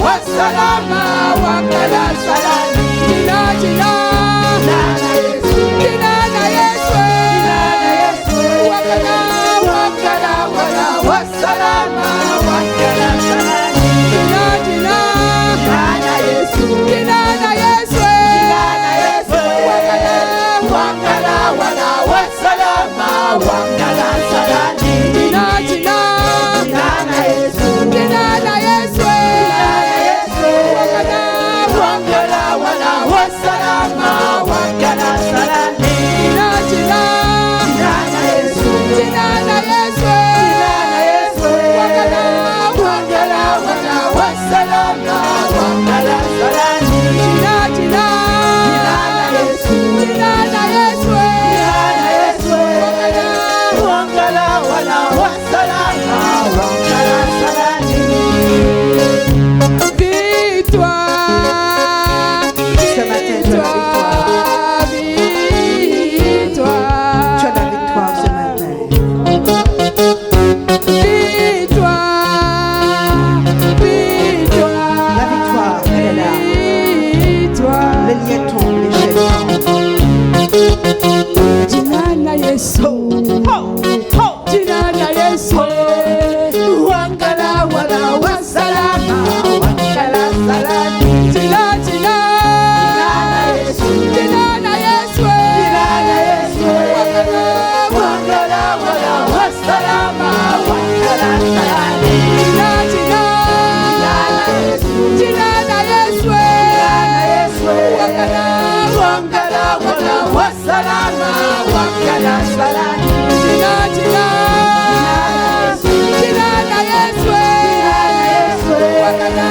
wasalama wakala salani jina jina jina na Yesu wakala wakala wala wasalama wakala salani jina jina na Yesu jina na Yesu wakala wakala wala wasalama wakala salani jina jina na Yesu jina na Yesu wakala wakala wala wasalama wakala salani jina jina na Yesu jina na Yesu wakala wakala wala wasalama wakala salani jina jina na Yesu jina na Yesu wakala wakala wala wasalama wakala salani. Victoire, victoire, victoire. Tu as la victoire ce matin. Victoire, victoire. La victoire, elle est là. Victoire. Les liens tombent, les chaînes tombent. Jina na Yesu, jina na Yesu, wakala wala wasalama, wakala salani. Jina jina na Yesu, jina na Yesu, wakala wakala wala wasalama, wakala salani. Jina jina na Yesu, jina na Yesu, wakala wakala wala wasalama, wakala salani. Jina jina jina na Yesu, wakala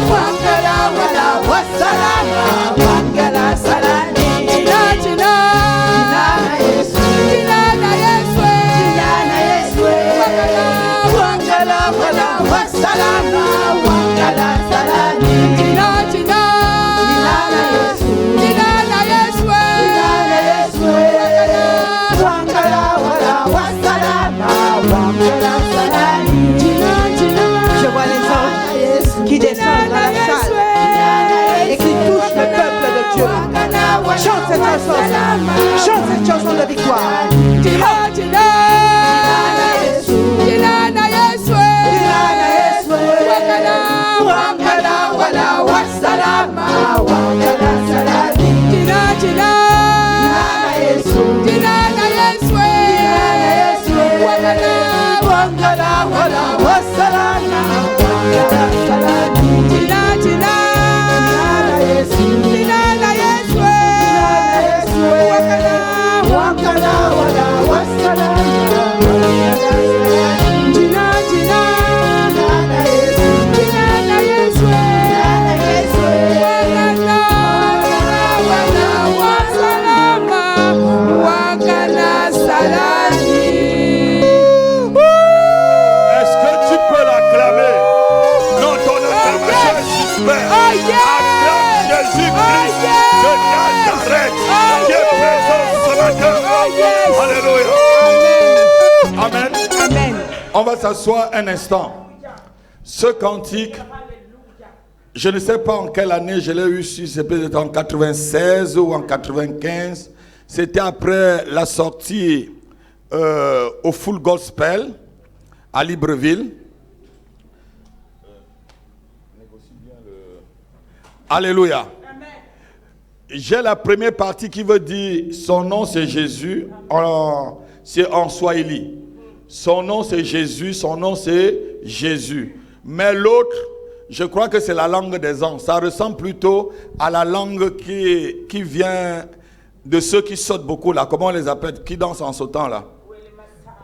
wakala wala wasalama, wakala salani. Jina jina na Yesu, jina na Yesu, wakala wakala wala wasalama, wakala salani. Jina jina na Yesu, jina na Yesu, wakala wakala wala wasalama, wakala salani. Jina jina. Je vois les anges qui descendent dans la salle et qui touchent le peuple de Dieu. Chante cette chanson. Chante cette chanson de victoire. Jina jina na Yesu, jina na Yesu, wakala wakala wala wasalama, wakala salani. Jina jina na Yesu, jina na Yesu, wakala wakala wala wasalama, wakala salani. Jina jina na Yesu, jina na Yesu, wakala wakala wala wasalama, wakala salani. Jina jina na Yesu, jina na Yesu, wakala wala wasalama, wakala salani. Est-ce que tu peux l'acclamer? Non, ton acclamation est suspecte. Acclame Jésus-Christ de Nazareth qui est présent ce matin. Alléluia. Amen. Amen. On va s'asseoir un instant. Ce cantique, je ne sais pas en quelle année je l'ai eu, si c'est peut-être en 96 ou en 95. C'était après la sortie au Full Gospel à Libreville. Alléluia. J'ai la première partie qui veut dire son nom c'est Jésus, c'est en Swahili. Son nom c'est Jésus, son nom c'est Jésus. Mais l'autre, je crois que c'est la langue des anges. Ça ressemble plutôt à la langue qui vient de ceux qui sautent beaucoup là. Comment on les appelle? Qui dansent en sautant là?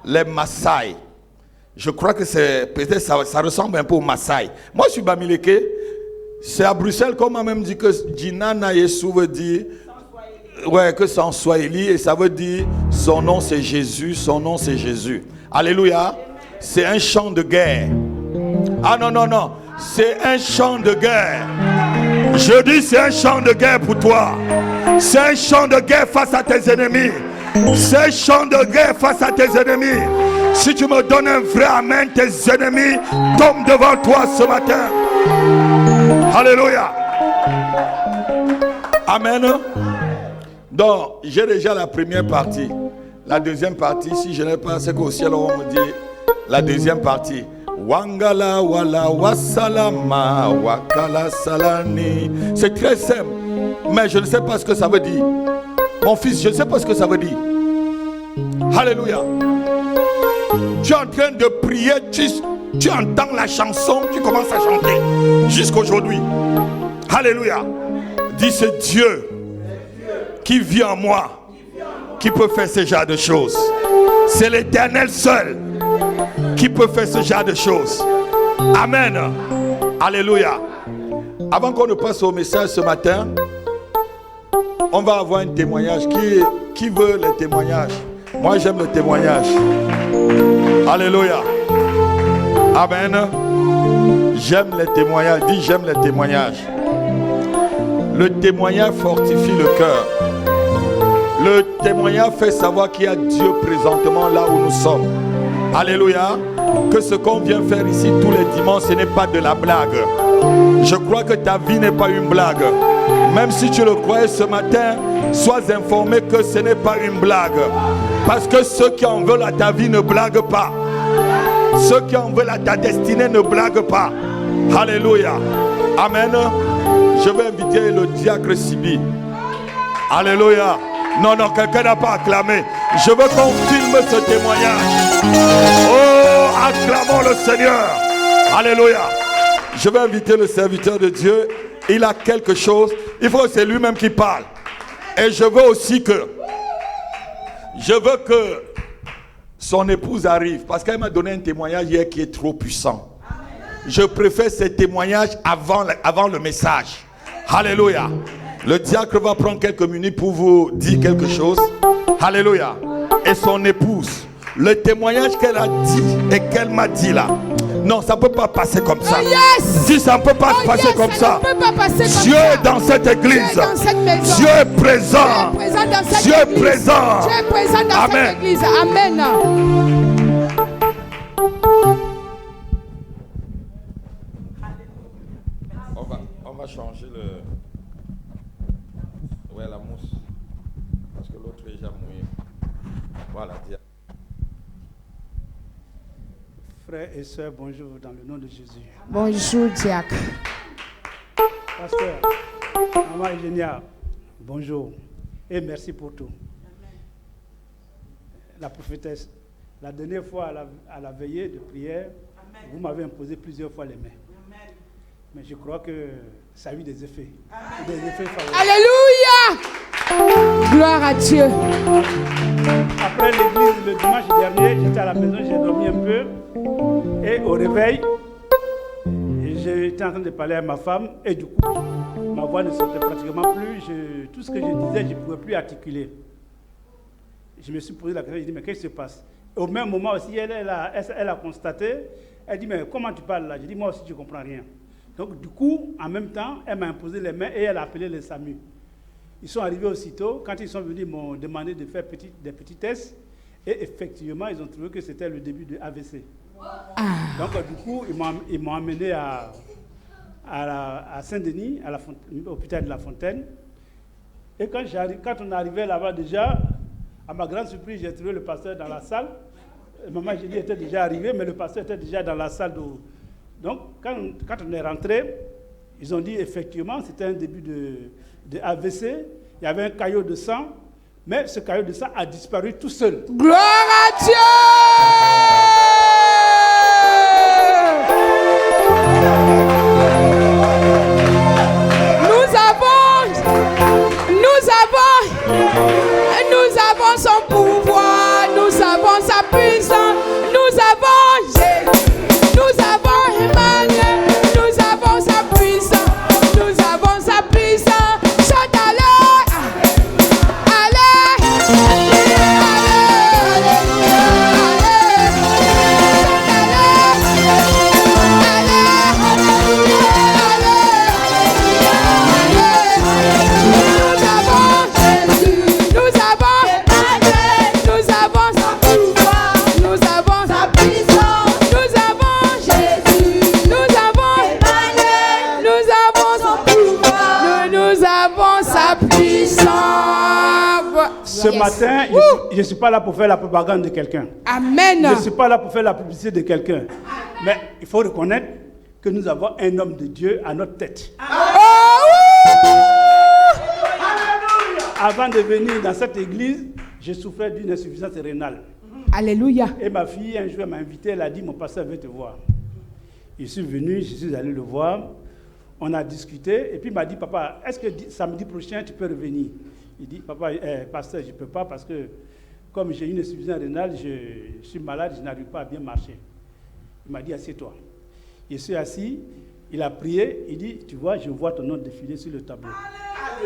Les Maasai. Je crois que c'est peut-être ça ressemble un peu aux Maasai. Moi je suis Bamileke. C'est à Bruxelles qu'on m'a même dit que Jina na Yesu veut dire que c'est en Swahili et ça veut dire son nom c'est Jésus, son nom c'est Jésus. Alléluia. C'est un chant de guerre. Ah non, c'est un chant de guerre. Je dis c'est un chant de guerre pour toi. C'est un chant de guerre face à tes ennemis. C'est un chant de guerre face à tes ennemis. Si tu me donnes un vrai amen, tes ennemis tombent devant toi ce matin. Alléluia. Amen. Donc, j'ai déjà la première partie. La deuxième partie, si je n'ai pas, c'est qu'au ciel, on va me dire la deuxième partie. Wangala wala wasalama wakala salani. C'est très simple, mais je ne sais pas ce que ça veut dire. Mon fils, je ne sais pas ce que ça veut dire. Alléluia. Tu es en train de prier, tu entends la chanson, tu commences à chanter jusqu'aujourd'hui. Alléluia. Dis, c'est Dieu qui vit en moi, qui peut faire ce genre de choses. C'est l'Éternel seul qui peut faire ce genre de choses. Amen. Alléluia. Avant qu'on ne passe au message ce matin, on va avoir un témoignage. Qui veut le témoignage? Moi, j'aime le témoignage. Alléluia. Amen. J'aime les témoignages. Dis, j'aime les témoignages. Le témoignage fortifie le cœur. Le témoignage fait savoir qu'il y a Dieu présentement là où nous sommes. Alléluia. Que ce qu'on vient faire ici tous les dimanches, ce n'est pas de la blague. Je crois que ta vie n'est pas une blague. Même si tu le croyais ce matin, sois informé que ce n'est pas une blague. Parce que ceux qui en veulent à ta vie ne blaguent pas. Ceux qui en veulent à ta destinée ne blaguent pas. Alléluia. Amen. Je vais inviter le diacre Sibi. Alléluia. Non, quelqu'un n'a pas acclamé. Je veux qu'on filme ce témoignage. Oh, acclamons le Seigneur. Alléluia. Je vais inviter le serviteur de Dieu. Il a quelque chose. Il faut que c'est lui-même qui parle. Et je veux aussi que son épouse arrive. Parce qu'elle m'a donné un témoignage hier qui est trop puissant. Je préfère ces témoignages avant le message. Alléluia. Le diacre va prendre quelques minutes pour vous dire quelque chose. Alléluia. Et son épouse, le témoignage qu'elle a dit et qu'elle m'a dit là. Non, ça ne peut pas passer comme ça. Yes. Si ça ne peut pas passer comme ça. Dieu est dans cette église. Dieu est présent. Dieu est présent. Dieu est présent dans cette église. Amen. On va changer la mousse. Parce que l'autre est déjà mouillé. Voilà. Frères et sœurs, bonjour dans le nom de Jésus. Bonjour, diacre. Pasteur, maman Eugénia, bonjour et merci pour tout. La prophétesse, la dernière fois à la veillée de prière, vous m'avez imposé plusieurs fois les mains. Mais je crois que ça a eu des effets. Des effets favorables. Alléluia! Gloire à Dieu. Après l'église, le dimanche dernier, j'étais à la maison, j'ai dormi un peu. Et au réveil, j'étais en train de parler à ma femme. Et du coup, ma voix ne sortait pratiquement plus. Tout ce que je disais, je ne pouvais plus articuler. Je me suis posé la question, je dit, mais qu'est-ce qui se passe? Au même moment aussi, elle a constaté. Elle dit, mais comment tu parles là? Je dis, moi aussi, je ne comprends rien. Donc, du coup, en même temps, elle m'a imposé les mains et elle a appelé les SAMU. Ils sont arrivés aussitôt. Quand ils sont venus, ils m'ont demandé de faire des petits tests. Et effectivement, ils ont trouvé que c'était le début de AVC. Donc, du coup, ils m'ont amené à Saint-Denis, à l'hôpital de La Fontaine. Et quand on est arrivé là-bas déjà, à ma grande surprise, j'ai trouvé le pasteur dans la salle. Maman Génie était déjà arrivée, mais le pasteur était déjà dans la salle. Donc, quand on est rentré, ils ont dit effectivement, c'était un début de AVC. Il y avait un caillot de sang, mais ce caillot de sang a disparu tout seul. Gloire à Dieu! Nous avons son pouvoir, nous avons sa puissance, nous avons Jésus, nous avons Emmanuel, nous avons sa puissance, nous avons sa puissance. Chante allez, allez, allez, allez, allez. Ce matin, je ne suis pas là pour faire la propagande de quelqu'un. Amen. Je ne suis pas là pour faire la publicité de quelqu'un. Mais il faut reconnaître que nous avons un homme de Dieu à notre tête. Avant de venir dans cette église, je souffrais d'une insuffisance rénale. Alléluia. Et ma fille, un jour, m'a invité, elle a dit, mon pasteur veut te voir. Je suis venu, je suis allé le voir. On a discuté, et puis il m'a dit, papa, est-ce que samedi prochain, tu peux revenir? Il dit, papa, pasteur, je ne peux pas parce que comme j'ai une insuffisance rénale, je suis malade, je n'arrive pas à bien marcher. Il m'a dit, assieds-toi. Je suis assis, il a prié, il dit, tu vois, je vois ton nom défiler sur le tableau.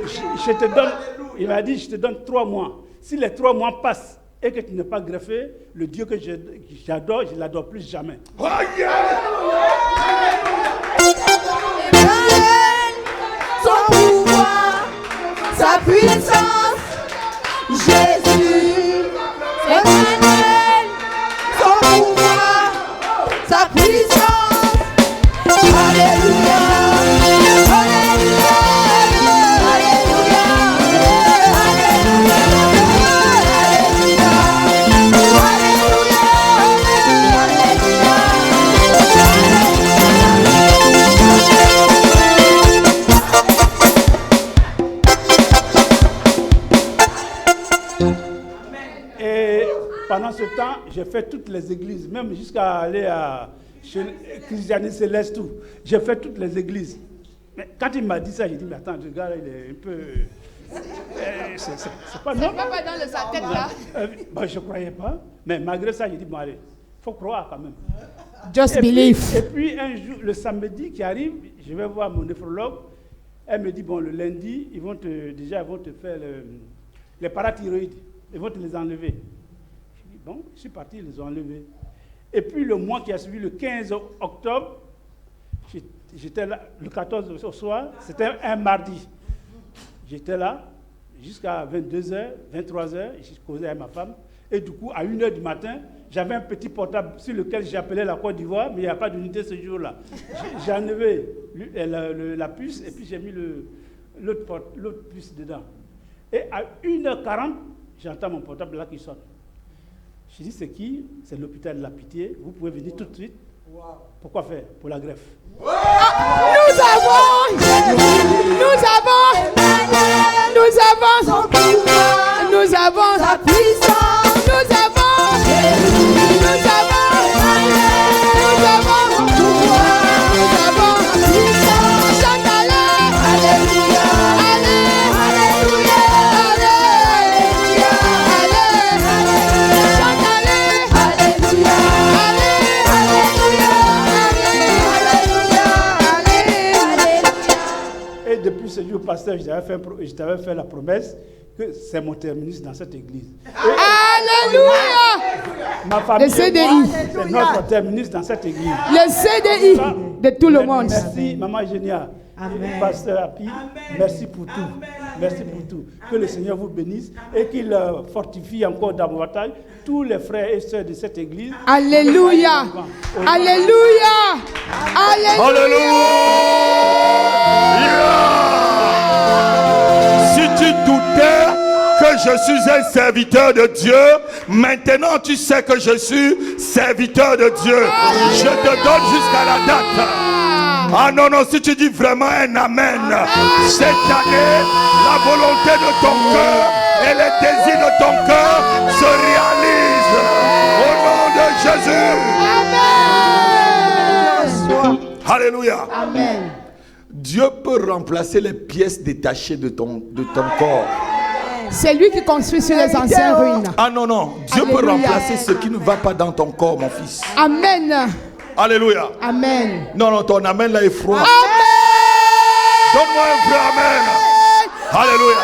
Je te donne, il m'a dit, je te donne 3 mois. Si les 3 mois passent et que tu n'es pas greffé, le Dieu que j'adore, je ne l'adore plus jamais. Oh, yeah. Son pouvoir, sa puissance, Jésus, éternel, son pouvoir, sa puissance, Alléluia, Alléluia, Alléluia, Alléluia, Pendant ce temps, j'ai fait toutes les églises, même jusqu'à aller chez Christianisme Céleste, tout. J'ai fait toutes les églises. Mais quand il m'a dit ça, j'ai dit, mais attends, le gars, il est un peu... c'est pas normal. Pas dans sa tête là. Je ne croyais pas. Mais malgré ça, j'ai dit, bon allez, il faut croire quand même. Just believe. Et puis un jour, le samedi qui arrive, je vais voir mon néphrologue. Elle me dit, bon, le lundi, ils vont te faire les parathyroïdes. Ils vont te les enlever. Bon, je suis parti, ils les ont enlevés. Et puis le mois qui a suivi, le 15 octobre, j'étais là, le 14 au soir, c'était un mardi. J'étais là jusqu'à 22h, 23h, je causais avec ma femme. Et du coup, à 1h du matin, j'avais un petit portable sur lequel j'appelais la Côte d'Ivoire, mais il n'y a pas d'unité ce jour-là. J'ai enlevé la puce et puis j'ai mis l'autre puce dedans. Et à 1h40, j'entends mon portable là qui sonne. Je dis, c'est qui? C'est l'hôpital de la Pitié. Vous pouvez venir tout de suite. Pourquoi faire? Pour la greffe. Nous avons son pouvoir, nous avons sa puissance, nous avons son pouvoir, nous avons sa puissance. Chante Alléluia, Alléluia, Alléluia, Alléluia, chante Alléluia, Alléluia. Et depuis ce jour, pasteur, je t'avais fait la promesse que c'est mon terminus dans cette église. Alléluia. Ma famille, Le CDI. c'est notre terminus dans cette église. Le CDI de tout le monde. Merci, Maman Génia. Amen. Pasteur Happy, merci pour tout. Merci pour tout. Que le Seigneur vous bénisse et qu'il fortifie encore davantage tous les frères et sœurs de cette église. Alléluia. Alléluia. Alléluia. Si tu doutais que je suis un serviteur de Dieu, maintenant tu sais que je suis serviteur de Dieu. Je te donne jusqu'à la date. Ah non, non, si tu dis vraiment un amen, cette année, la volonté de ton cœur et les désirs de ton cœur se réalisent au nom de Jésus. Amen. Alléluia. Amen. Dieu peut remplacer les pièces détachées de ton corps. C'est lui qui construit sur les anciennes ruines. Ah non, non, Dieu peut Alléluia. remplacer ce qui ne va pas dans ton corps, mon fils. Amen. Alléluia. Amen. Non, non, ton amen là est froid. Amen. Donne-moi un vrai amen. Alléluia.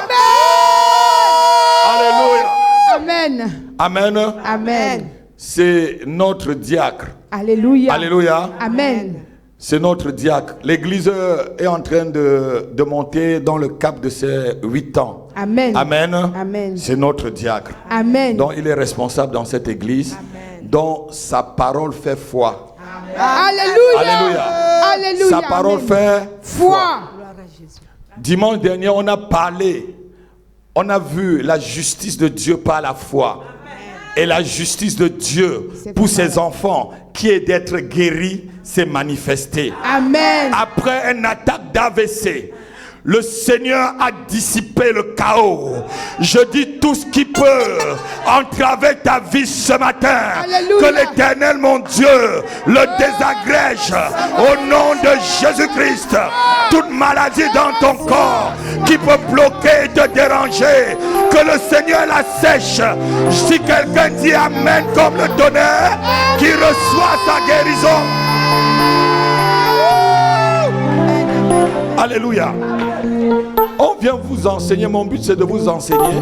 Amen. Amen. Amen. C'est notre diacre. Alléluia. Alléluia. Amen. C'est notre diacre. L'église est en train de monter dans le cap de ses 8 ans. Amen. Amen. Amen. C'est notre diacre. Amen. Donc il est responsable dans cette église. Dont sa parole fait foi. Alléluia. Alléluia. Alléluia. Sa parole Amen. fait foi. Dimanche dernier, on a parlé On a vu la justice de Dieu par la foi. Et la justice de Dieu pour ses enfants, qui est d'être guéris, s'est manifestée. Amen. Après une attaque d'AVC, le Seigneur a dissipé le chaos. Je dis tout ce qui peut entraver ta vie ce matin. Alléluia. Que l'Éternel, mon Dieu, le désagrège au nom de Jésus-Christ. Toute maladie dans ton corps qui peut bloquer et te déranger, que le Seigneur la sèche. Si quelqu'un dit Amen comme le tonnerre, qu'il reçoit sa guérison. Alléluia. On vient vous enseigner. Mon but c'est de vous enseigner.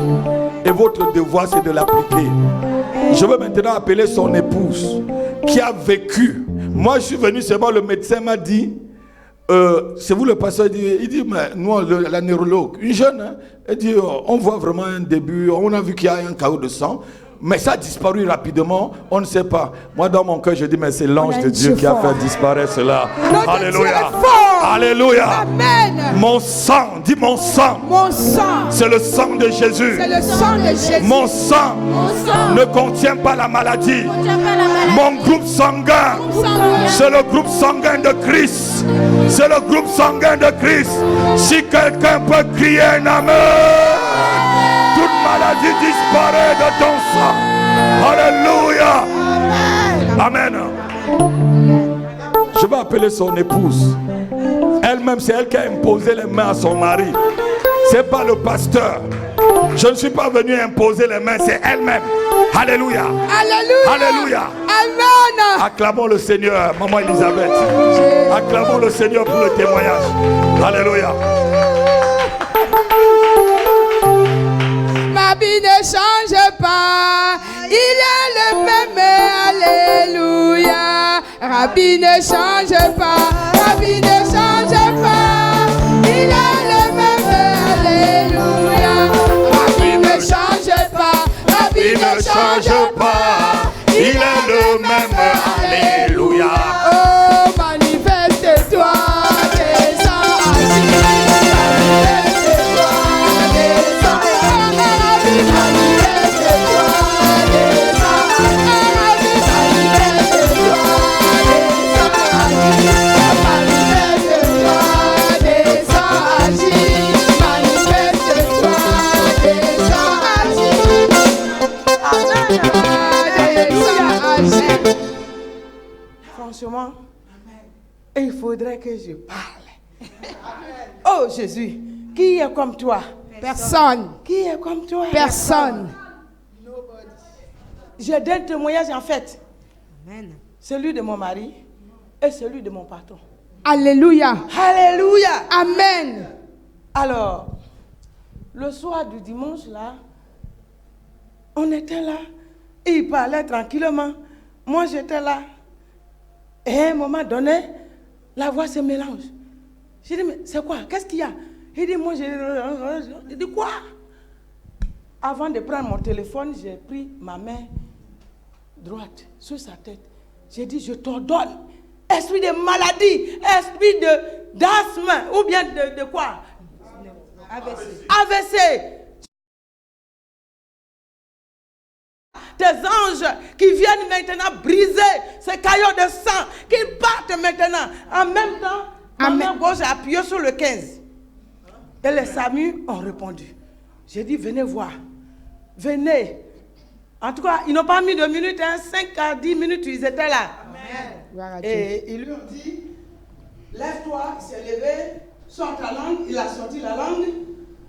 Et votre devoir c'est de l'appliquer. Je veux maintenant appeler son épouse qui a vécu. Moi je suis venu, c'est bon, le médecin m'a dit, c'est vous le pasteur, il dit mais nous, la neurologue, une jeune, hein, elle dit on voit vraiment un début, on a vu qu'il y a un chaos de sang. Mais ça a disparu rapidement, on ne sait pas. Moi dans mon cœur je dis mais c'est l'ange de Dieu qui a fait disparaître cela. Alléluia. Alléluia. Amen. Mon sang, dis mon sang. Mon sang. C'est le sang de Jésus. C'est le sang de Jésus. Mon sang ne contient pas la maladie. Mon groupe sanguin, c'est le groupe sanguin de Christ. C'est le groupe sanguin de Christ. Si quelqu'un peut crier un amen, toute maladie disparaît de ton sang. Alléluia. Amen. Je vais appeler son épouse. Elle-même, c'est elle qui a imposé les mains à son mari. C'est pas le pasteur. Je ne suis pas venu imposer les mains, c'est elle-même. Alléluia. Alléluia. Alléluia. Amen. Acclamons le Seigneur, maman Elisabeth. Acclamons le Seigneur pour le témoignage. Alléluia. Ma vie ne change pas. Il est le même. Alléluia. Rabbi ne change pas. Rabbi ne change pas. Il est le même. Alléluia. Rabbi ne change pas. Rabbi ne change pas. Il est le même. Alléluia. Oh, manifeste-toi. Descends ainsi. Manifeste-toi. Descends. Manifeste-toi. Franchement, il faudrait que je parle. Oh Jésus, qui est comme toi? Personne. Qui est comme toi? Personne. J'ai deux témoignages en fait. Amen. Celui de mon mari et celui de mon patron. Alléluia. Alléluia. Amen. Alors, le soir du dimanche là, on était là. Et il parlait tranquillement. Moi j'étais là. Et à un moment donné, la voix se mélange. J'ai dit, mais c'est quoi? Qu'est-ce qu'il y a? Il dit, moi j'ai dit quoi? Avant de prendre mon téléphone, j'ai pris ma main droite sur sa tête. J'ai dit, je t'ordonne, esprit de maladie, esprit d'asthme, ou bien de quoi? AVC. Des anges qui viennent maintenant briser ces caillots de sang, qui partent maintenant. En même temps, ma main gauche a appuyé sur le 15. Et les SAMU ont répondu. J'ai dit, venez voir. Venez. En tout cas, ils n'ont pas mis de minutes, 5 à 10 minutes, ils étaient là. Amen. Et ils lui ont dit, lève-toi, il s'est levé, sors ta langue. Il a sorti la langue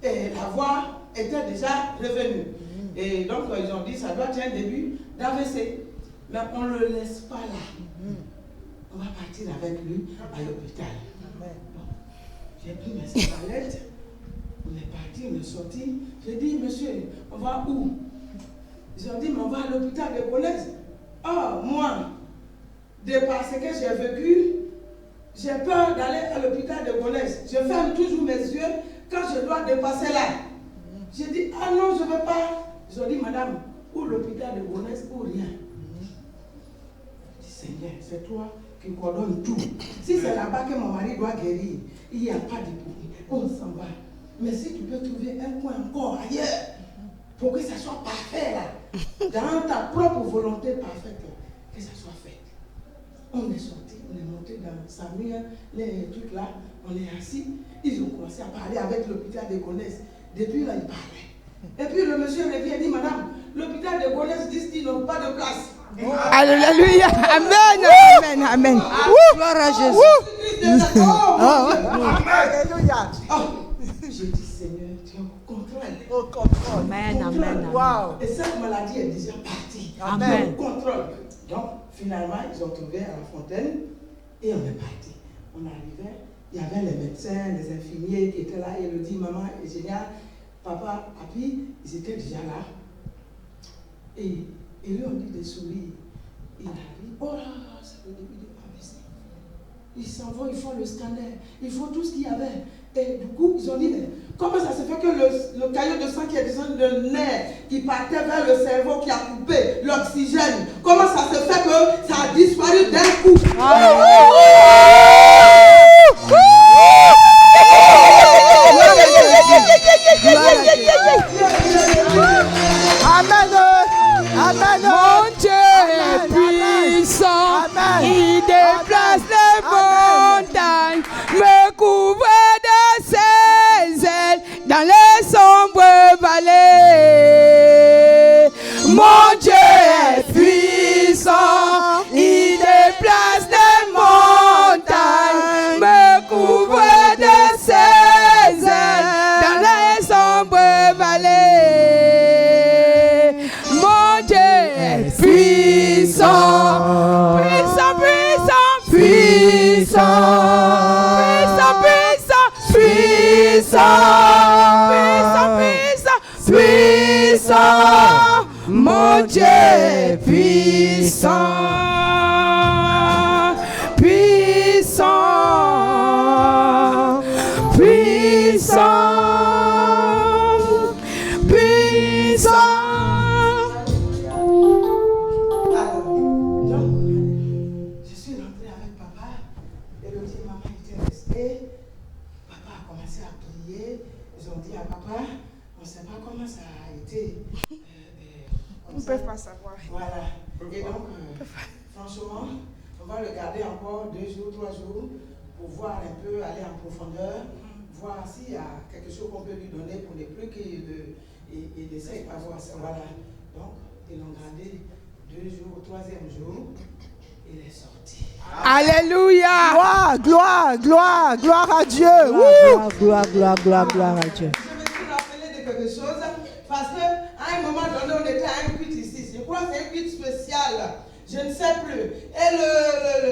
et la voix était déjà revenue. Et donc, ils ont dit, ça doit être un début d'AVC. Mais on ne le laisse pas là. On va partir avec lui à l'hôpital. Bon. J'ai pris mes palettes. On est parti, on est sorti. J'ai dit, monsieur, on va où? Ils ont dit, mais on va à l'hôpital de Gonesse. Oh, moi, de par ce que j'ai vécu, j'ai peur d'aller à l'hôpital de Gonesse. Je ferme toujours mes yeux quand je dois dépasser là. J'ai dit, ah non, je ne veux pas. Ils ont dit, madame, ou l'hôpital de Gonesse ou rien. Je dis, Seigneur, c'est toi qui coordonne tout. Si c'est là-bas que mon mari doit guérir, il n'y a pas de problème. On s'en va. Mais si tu peux trouver un coin encore ailleurs, pour que ça soit parfait là, dans ta propre volonté parfaite, que ça soit fait. On est sorti, on est monté dans Samuel, les trucs là, on est assis, ils ont commencé à parler avec l'hôpital de Gonesse. Depuis là, ils parlaient. Et puis le monsieur revient et dit, madame, l'hôpital de Gonesse dit qu'ils n'ont pas de place. Alléluia. Amen. Amen. Amen. Gloire à Jésus. Alléluia. J'ai dit, Seigneur, tu es au contrôle. Amen. Amen. Wow. Et cette maladie est déjà partie. Amen. Au contrôle. Donc, finalement, ils ont trouvé à la fontaine et on est parti. On arrivait, il y avait les médecins, les infirmiers qui étaient là. Et il dit, maman est génial, papa, papi, ils étaient déjà là. Et ils lui ont dit de sourire. Il arrive, oh là, c'est le début de AVC. Ils s'en vont, ils font le scanner, ils font tout ce qu'il y avait. Et du coup, ils ont dit, mais comment ça se fait que le caillot de sang qui est descendu de nerf, qui partait vers le cerveau, qui a coupé l'oxygène, comment ça se fait que ça a disparu d'un coup? Amen. Amen. Mon Dieu est puissant. Il déplace les montagnes, me couvre de ses ailes dans les sombres vallées. Mon Dieu est puissant. Il déplace les montagnes, me couvre de ses ailes dans les sombres vallées. Mon Dieu est puissant, puissant, puissant, puissant, puissant, puissant, puissant, puissant, puissant. Mon Dieu est puissant, puissant, puissant, puissant. Je suis rentrée avec papa, et le petit maman était restée. Papa a commencé à prier. Ils ont dit à papa, on ne sait pas comment ça a été. On ne peut pas savoir. Voilà. Et donc, franchement, on va le garder encore 2 jours, 3 jours, pour voir un peu, aller en profondeur, voir s'il y a quelque chose qu'on peut lui donner pour ne plus qu'il essaye pas voir ça. Voilà. Donc, ils l'ont gardé 2 jours, au 3e jour, il est sorti. Alléluia. Gloire à Dieu. Gloire à Dieu. Je me suis rappelé de quelque chose, parce qu'à un moment donné, on était à un culte ici. Je crois que c'est un culte spécial. Je ne sais plus. Et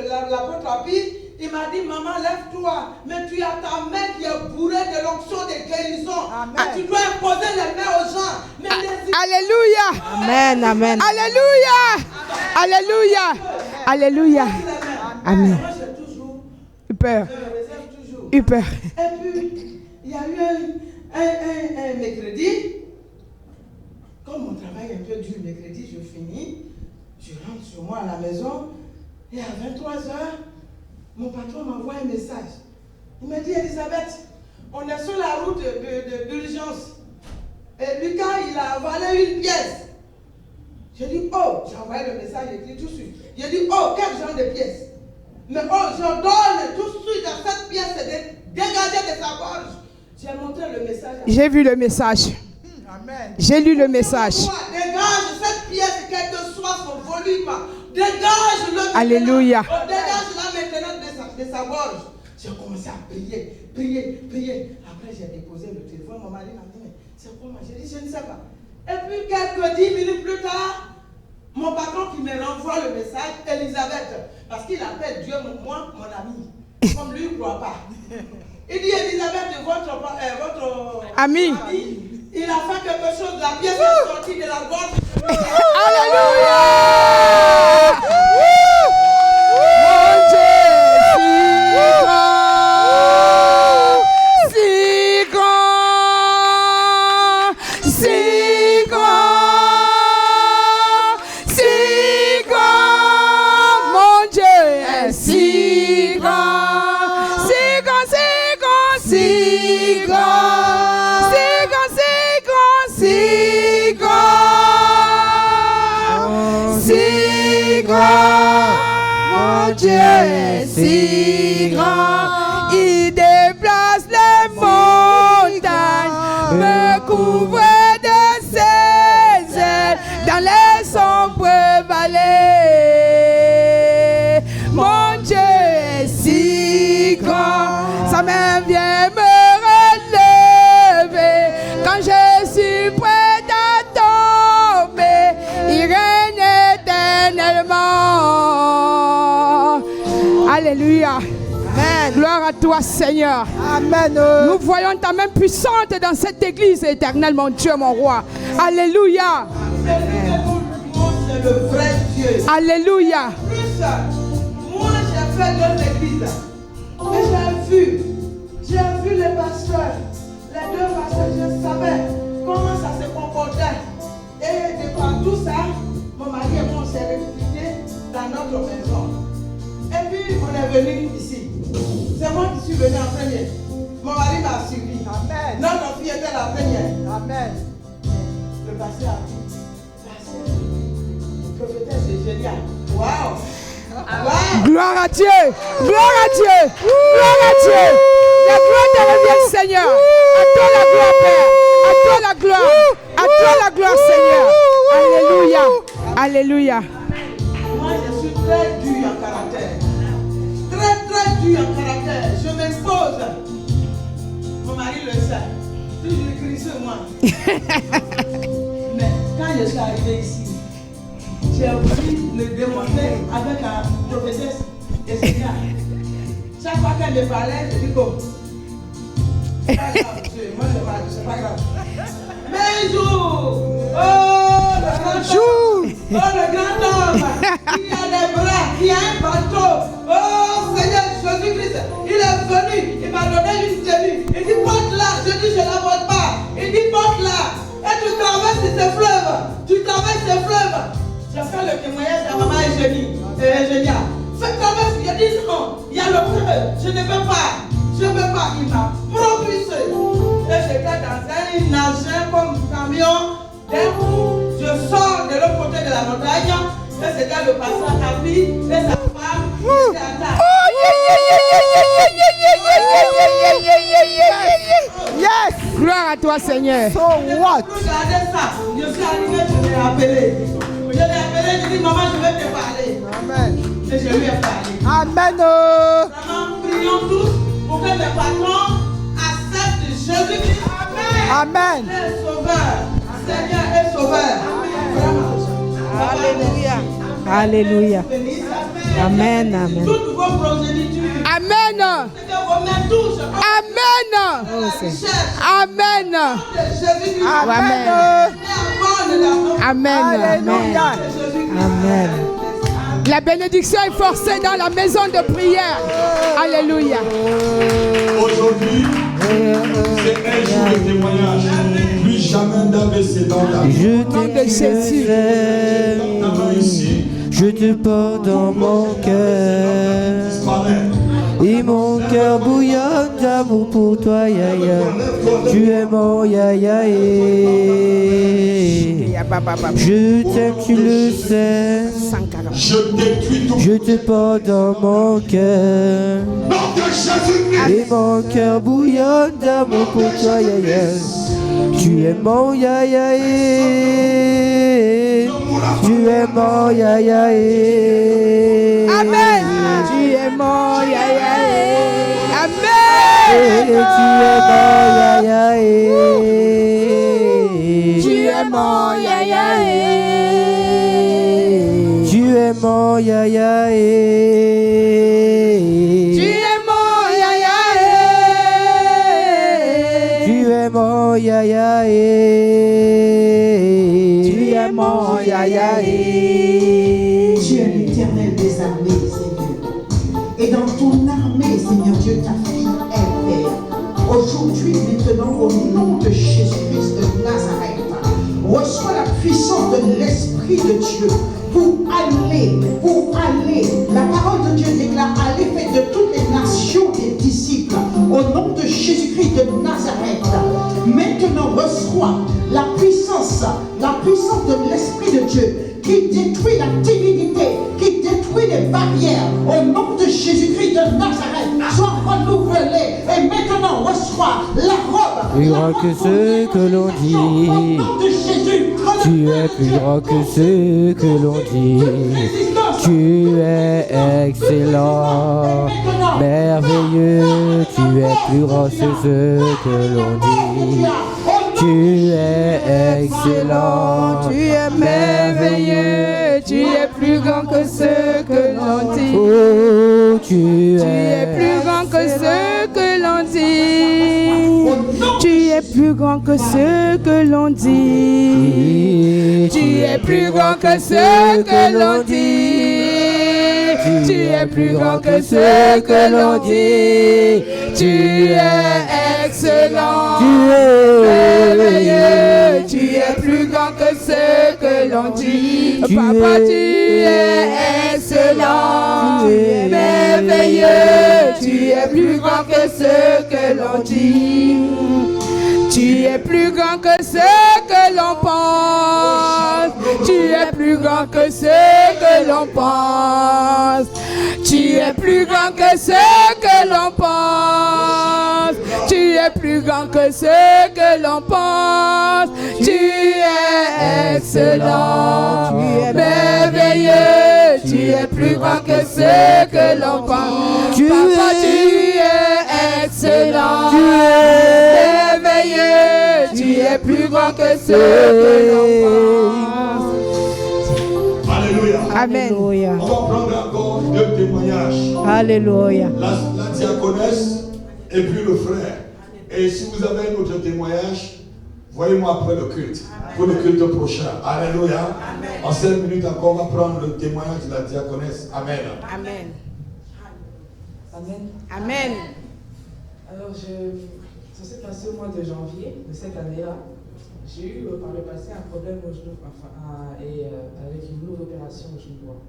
l'apôtre Abi, il m'a dit, maman, lève-toi. Mais tu as ta main qui est bourrée de l'onction de guérison. Et tu dois imposer les mains aux gens. Mais Alléluia. Amen, amen. Alléluia. Alléluia. Alléluia. Amen. moi, j'ai toujours Peur. je réserve toujours. Peur. Et puis, il y a eu un mercredi. Comme mon travail est un peu dur, mercredi, je finis. Je rentre sur moi à la maison. Et à 23h, mon patron m'envoie un message. Il me dit, Elisabeth, on est sur la route d'urgence. Et Lucas, il a avalé une pièce. J'ai dit, oh, j'ai envoyé le message écrit tout de suite. J'ai dit, oh, quel genre de pièce? Mais oh, j'ordonne tout de suite à cette pièce de dégager de sa gorge. J'ai montré le message. J'ai vu le message. Amen. J'ai lu le message. Dégage cette pièce, quel que soit son volume. Dégage-le. Alléluia. Dégage-la maintenant de sa gorge. J'ai commencé à prier. Après, j'ai déposé le téléphone. Mon mari m'a dit, mais c'est quoi? J'ai dit, je ne sais pas. Et puis, quelques 10 minutes plus tard, mon patron qui me renvoie le message, Elisabeth, parce qu'il appelle Dieu, moi, mon ami. Comme lui, il ne croit pas. Il dit, Elisabeth, votre Ami. Il a fait quelque chose, la pièce est sortie de la gorge. Alléluia. Mon Dieu, si grand, si grand, si grand, mon Dieu est si grand, si grand, si grand, si grand. Gloire à toi, Seigneur. Amen. Nous voyons ta main puissante dans cette église éternelle, mon Dieu, mon roi. Alléluia. C'est le vrai Dieu. Alléluia. Plus, moi j'ai fait d'autres églises. Et j'ai vu les pasteurs, les deux pasteurs, je savais comment ça se comportait. Et de par tout ça, mon mari et moi on s'est réfugiés dans notre maison. Et puis on est venu ici. C'est moi qui suis venu en premier. Mon mari m'a suivi. Amen. Notre fille était la première. Amen. Le pasteur a dit, pasteur, prophétesse, c'est génial. Waouh! Wow. Gloire à Dieu. Gloire à Dieu. Gloire à Dieu. La gloire te revient, Seigneur. À toi la gloire, Père. À toi la gloire. À toi la gloire, Seigneur. Alléluia. Alléluia. Moi, je suis très dur en caractère. Très dur en caractère. Je m'impose. Mon mari le sait. Toujours écrit sur moi. Mais quand je suis arrivé ici, j'ai voulu le démontrer avec un prophétesse et Seigneur. Chaque fois qu'elle me parlait, je dis comme. C'est pas grave, Dieu. Moi je parle, c'est pas grave. Mais jour! Oh, le grand homme! Oh, le grand homme! Il a des bras, il a un bateau. Oh, Seigneur Jésus-Christ, il est venu, il m'a donné une tenue. Il dit, porte là. Je dis, je ne la porte pas. Il dit, porte là. Et tu traverses ces fleuves. Tu traverses ces fleuves. J'ai fait le témoignage à maman Eugénie. Fais traverser. Il a dit, non, il y a le fleuve. Je ne veux pas. Je ne veux pas. Il m'a propulsé. Et j'étais dans un engin comme camion. D'un coup, je sors de l'autre côté de la montagne. Et c'était le pasteur Kapi et sa femme qui étaient à table. Yes. Gloire à toi, Seigneur. So what? Regardez ça. Je suis arrivé, je l'ai appelé. Je l'ai appelé, je dis, maman, je vais te parler. Amen. Et je lui ai parlé. Amen. Vraiment, prions tous pour que mes patrons acceptent Jésus-Christ. Amen. Il est sauveur. Seigneur est sauveur. Vraiment. Alléluia. Alléluia. Amen. Amen. Toutes vos progénitures. Amen. Que vos mains touchent. Amen. Amen. Jésus-Christ. Amen. Amen. Alléluia. Amen. La bénédiction est forcée dans la maison de prière. Alléluia. Aujourd'hui, c'est un jour de témoignage. Plus jamais d'AVC dans ta vie. Je Nom de Jésus. Je te porte dans mon cœur. Disparaît. Et mon cœur bouillonne d'amour pour toi, ya ya. Tu es mon ya ya. Je t'aime, tu le sais. Je détruis tout. Je te porte dans mon cœur. Nom de Jésus-Christ. Et mon cœur bouillonne d'amour pour toi, ya ya. Tu es mon ya ya. Tu es mon ya ya. Amen. Tu es mon ya ya. Et Amen. tu es mon ya ya. Tu es mon ya ya. Tu es mon ya ya. Tu es mon ya ya. Tu es mon ya ya. Tu es mon ya ya. Tu es l'Éternel des armées, Seigneur. Et dans ton armée, Seigneur Dieu, ta fille est Père. Aujourd'hui, maintenant, au nom de Jésus-Christ de Nazareth, reçois la puissance de l'Esprit de Dieu pour aller. La parole de Dieu déclare aller, faites de toutes les nations des disciples. Au nom de Jésus-Christ de Nazareth, maintenant reçois la puissance de l'Esprit de Dieu qui détruit la timidité, qui détruit les barrières. Au nom de Jésus-Christ de Nazareth, sois renouvelé et maintenant reçois la robe. Plus grand que ce que l'on dit. Au nom de Jésus, Tu es plus grand que ce que l'on dit. Tu es excellent, merveilleux. Tu es plus grand que ce que l'on dit. tu es excellent, tu es merveilleux, tu es plus grand que ce que l'on dit. oh, tu Tu es plus grand que ce que l'on dit. Tu es plus grand que ce que l'on dit. Tu es plus grand que ce que l'on dit. Tu es plus grand que ce que l'on dit. Tu es excellent, tu es merveilleux. Tu es plus grand que ce que l'on dit. Papa, tu es excellent, tu es merveilleux. Tu es plus grand que ce que l'on dit. Tu es plus grand que ce que l'on pense. Tu es plus grand que ce que l'on pense. Tu es plus grand que ce que l'on pense. Tu es plus grand que ce que l'on pense. Tu es excellent, tu es merveilleux. Tu es plus grand que ce que l'on pense. Papa, tu es excellent, tu es merveilleux. Tu es plus grand que ce que l'on pense. Alléluia. Amen. On va prendre encore 2 témoignages. Alléluia. La diaconesse et puis le frère. Et si vous avez un autre témoignage, voyez-moi après le culte. Pour le culte prochain. Alléluia. En 5 minutes encore, on va prendre le témoignage de la diaconesse. Amen. Amen. Amen. Amen. Alors, ça s'est passé au mois de janvier de cette année-là. J'ai eu par le passé un problème au genou, avec une lourde opération au genou droit.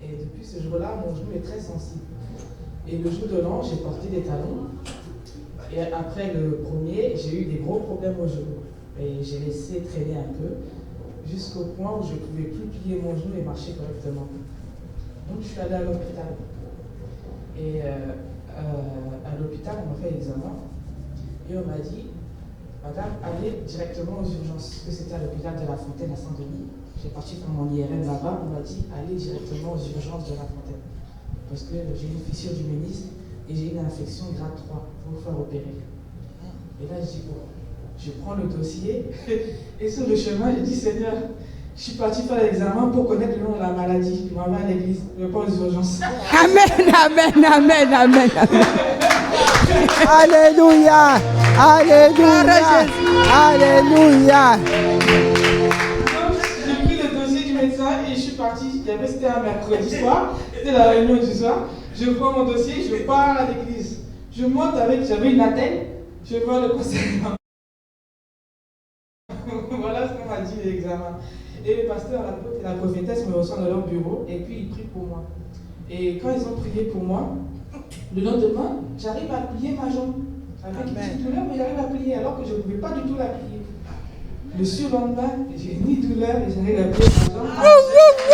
Et depuis ce jour-là, mon genou est très sensible. Et le jour de l'an, j'ai porté des talons. Et après le premier, j'ai eu des gros problèmes au genou. Et j'ai laissé traîner un peu, jusqu'au point où je ne pouvais plus plier mon genou et marcher correctement. Donc je suis allé à l'hôpital. Et à l'hôpital, on m'a fait l'examen. Et on m'a dit, madame, allez directement aux urgences. Parce que c'était à l'hôpital de La Fontaine à Saint-Denis. J'ai parti faire mon IRM là-bas. On m'a dit, allez directement aux urgences de La Fontaine. Parce que j'ai une fissure du ménisque et j'ai une infection grade 3. Il faut vous faire opérer. Et là, je dis, bon, je prends le dossier. Et sur le chemin, j'ai dit, Seigneur, je suis parti faire l'examen pour connaître le nom de la maladie. Je m'en vais à l'église, je pas aux urgences. Amen, amen, amen, amen, amen. Alléluia. Alléluia. Alléluia. Donc, j'ai pris le dossier du médecin et je suis parti. C'était un mercredi soir, c'était la réunion du soir. Je prends mon dossier, je pars à l'église. Je monte j'avais une attelle, je vois le conseil. Voilà ce qu'on m'a dit l'examen. Et le pasteur, l'apôtre et la prophétesse me reçoivent dans leur bureau et puis ils prient pour moi. Et quand ils ont prié pour moi, le lendemain, j'arrive à plier ma jambe. Avec une petite douleur, mais j'arrive à plier alors que je ne pouvais pas du tout la plier. Le surlendemain, j'ai ni douleur et j'arrive à plier ma jambe.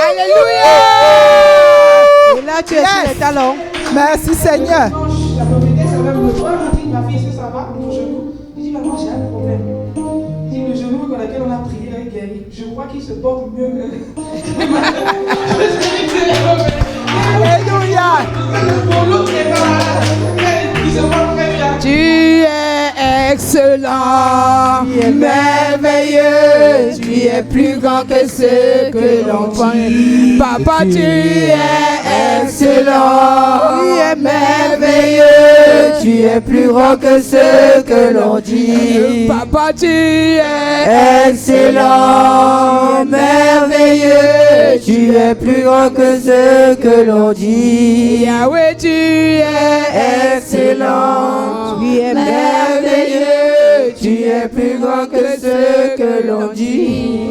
Alléluia. Et là, tu es sur les talons. Merci Seigneur. La prophétesse avait me voir, elle m'a dit, ma fille, est-ce que ça va, mon genou? Je dis, maman, j'ai un problème. Je dis, le genou pour lequel on a prié, il est guéri. Je crois qu'il se porte mieux que... Alléluia. Tu es excellent, merveilleux, tu es plus grand que ce que l'on pense. Papa, tu es excellent, tu es merveilleux, tu es plus grand que ce que l'on dit. Papa, tu es excellent, merveilleux, tu es plus grand que ce que l'on dit. Yahweh, tu es excellent, tu es merveilleux, tu es plus grand que ce que l'on dit.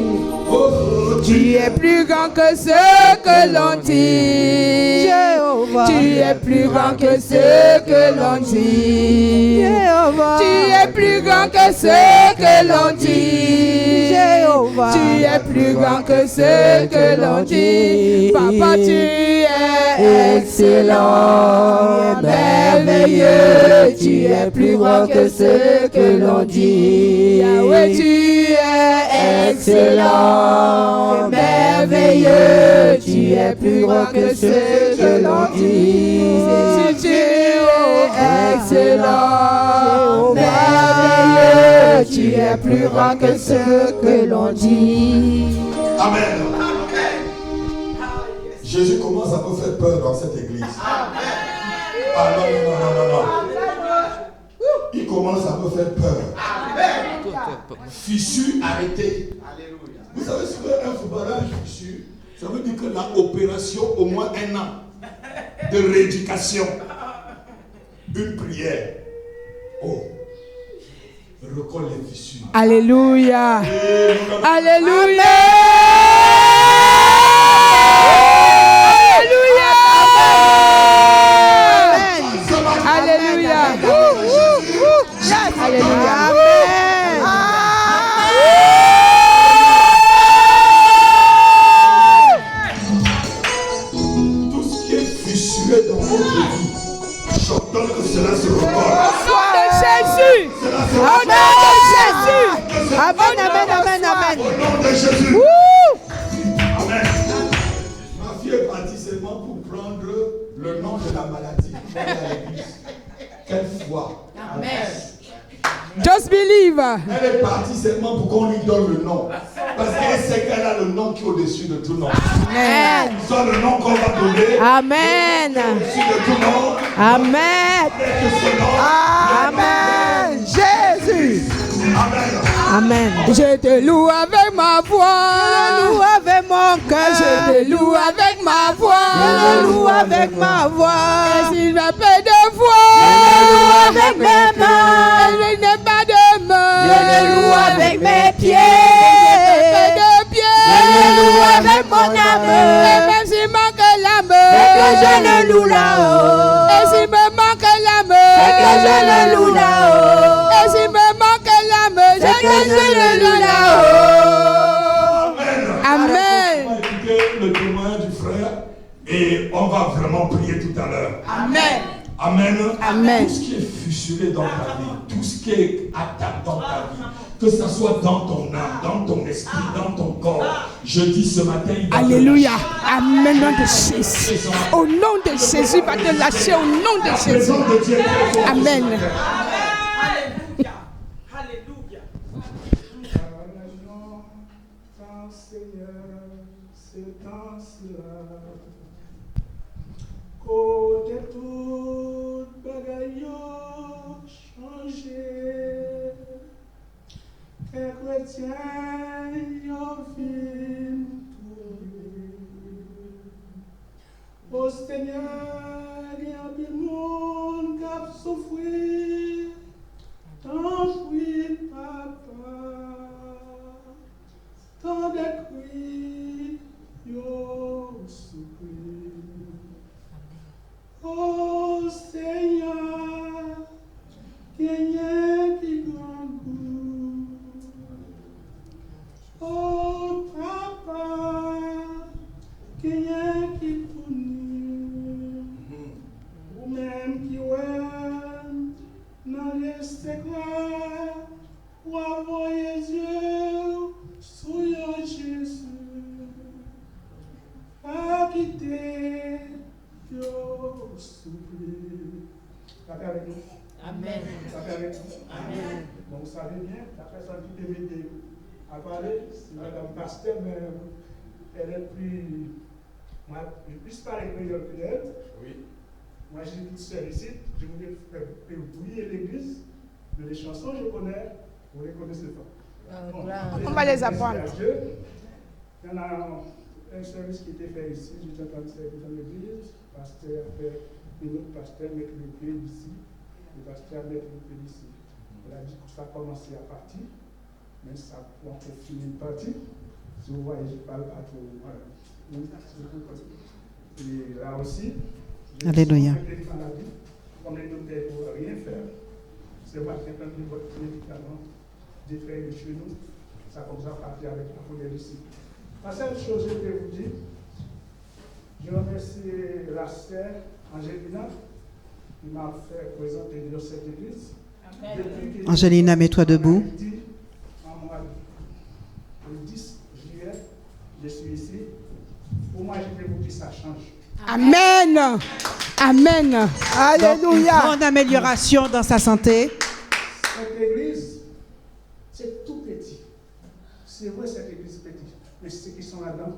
Tu es plus grand que ce que l'on dit. Jéhovah. Tu es plus grand que ce que l'on dit. Jéhovah. Tu es plus grand que ce que l'on dit. Jéhovah. Tu es plus grand que ce que l'on dit. Papa, tu es excellent, merveilleux. Tu es plus grand que ce que l'on dit. Yahweh, tu es excellent, merveilleux. Tu es plus grand que ce que l'on dit. Tu es excellent, merveilleux. tu es plus grand que ce que l'on dit. Amen. Jésus commence à me faire peur dans cette église. Ah non, non, non, non, non. Il commence à me faire peur. Fissure arrêtée. Vous savez ce qu'un footballeur fissure, ça veut dire que la opération au moins 1 an de rééducation. Une prière. Oh. Recolle les fissures. Alléluia. Alléluia. Alléluia. Alléluia. Tout ce qui est fissuré dans votre vie, j'entends que cela se recolle. Au nom de Jésus. Au nom de Jésus. Amen, amen, amen, amen. Au nom de Jésus. Amen. Ma fille est partie seulement pour prendre le nom de la maladie. Elle est à l'église. Quelle foi. Amen. Just believe. Elle est partie seulement pour qu'on lui donne le nom. Parce qu'elle sait qu'elle a le nom qui est au-dessus de tout nom. Amen. Soit le nom qu'on va donner. Amen. Au-dessus de tout nom. Amen. Avec ce nom. Amen. Jésus. Amen. Amen. Je te loue avec ma voix. Je le loue avec mon cœur. Je te loue avec ma voix. Je le loue avec ma voix. Et s'il me plaît de voix. Je le loue avec mes mains. Et il n'est pas de main. Je le loue avec mes pieds. Pas de pied. Je le loue avec mon Et âme. même s'il manque l'âme. Et que je le loue là-haut. Et s'il me manque l'âme. Et que je le loue là-haut. Et s'il me manque l'âme. Et que je le loue là-haut. Amen. On va écouter le témoin du frère et on va vraiment prier tout à l'heure. Amen. Amen. Amen. Tout ce qui est fissuré dans ta vie, tout ce qui est attaque dans ta vie, que ce soit dans ton âme, dans ton esprit, dans ton corps, je dis ce matin, il va te Alléluia. lâcher. Amen. Au nom de Jésus. Au nom de Jésus, il va te lâcher au nom de La Jésus. présence de Dieu est très forte. Amen. Alléluia. Alléluia. Seigneur, c'est en cela côté tout bagaille changé. Et chrétien yo fin tourné. Au Seigneur, il y a du monde qui a souffert. T'enfuis, papa. Tant de cris, yo souffrir. Oh Seigneur, qu'il y ait qui grand goût. Oh papa, qu'il y ait qui punit. Ou même qui ouais, dans les secrets, ou envoyer Dieu. Soyons Jésus, pas quitter, Dieu souffle. Ça fait avec nous. Amen. Ça fait avec nous. Amen. Donc vous savez bien, la personne qui devait m'aider à parler, c'est Madame Pasteur, mais elle est plus. Moi, je plus parler meilleur que elle. Oui. Moi, j'ai une sœur ici, je voulais faire briller l'église, mais les chansons, je connais, vous les connaissez pas. On va les apprendre. Il y en a un service qui était fait ici, j'étais en train de servir dans l'église, le pasteur a fait une autre pasteur mettre le pied ici, le pasteur mettre le pied ici. Il a dit que ça a commencé à partir, mais ça va pour finir une partie. Si vous voyez, je parle pas trop. Voilà. Et là aussi, Alléluia. comme les deux ne peuvent rien faire, c'est moi qui ai pris votre médicament. Des frères de chez nous, ça comme ça partir avec la folie ici. La seule chose que je vais vous dire, je remercie la sœur Angelina qui m'a fait présenter dans cette église. Angelina, mets-toi debout. Le 10 juillet, je suis ici. Pour moi, je vais vous dire ça change. Amen. Amen. Alléluia. Grande amélioration dans sa santé. Cette église, C'est tout petit. C'est vrai, cette église petite. Mais ceux qui sont là-dedans,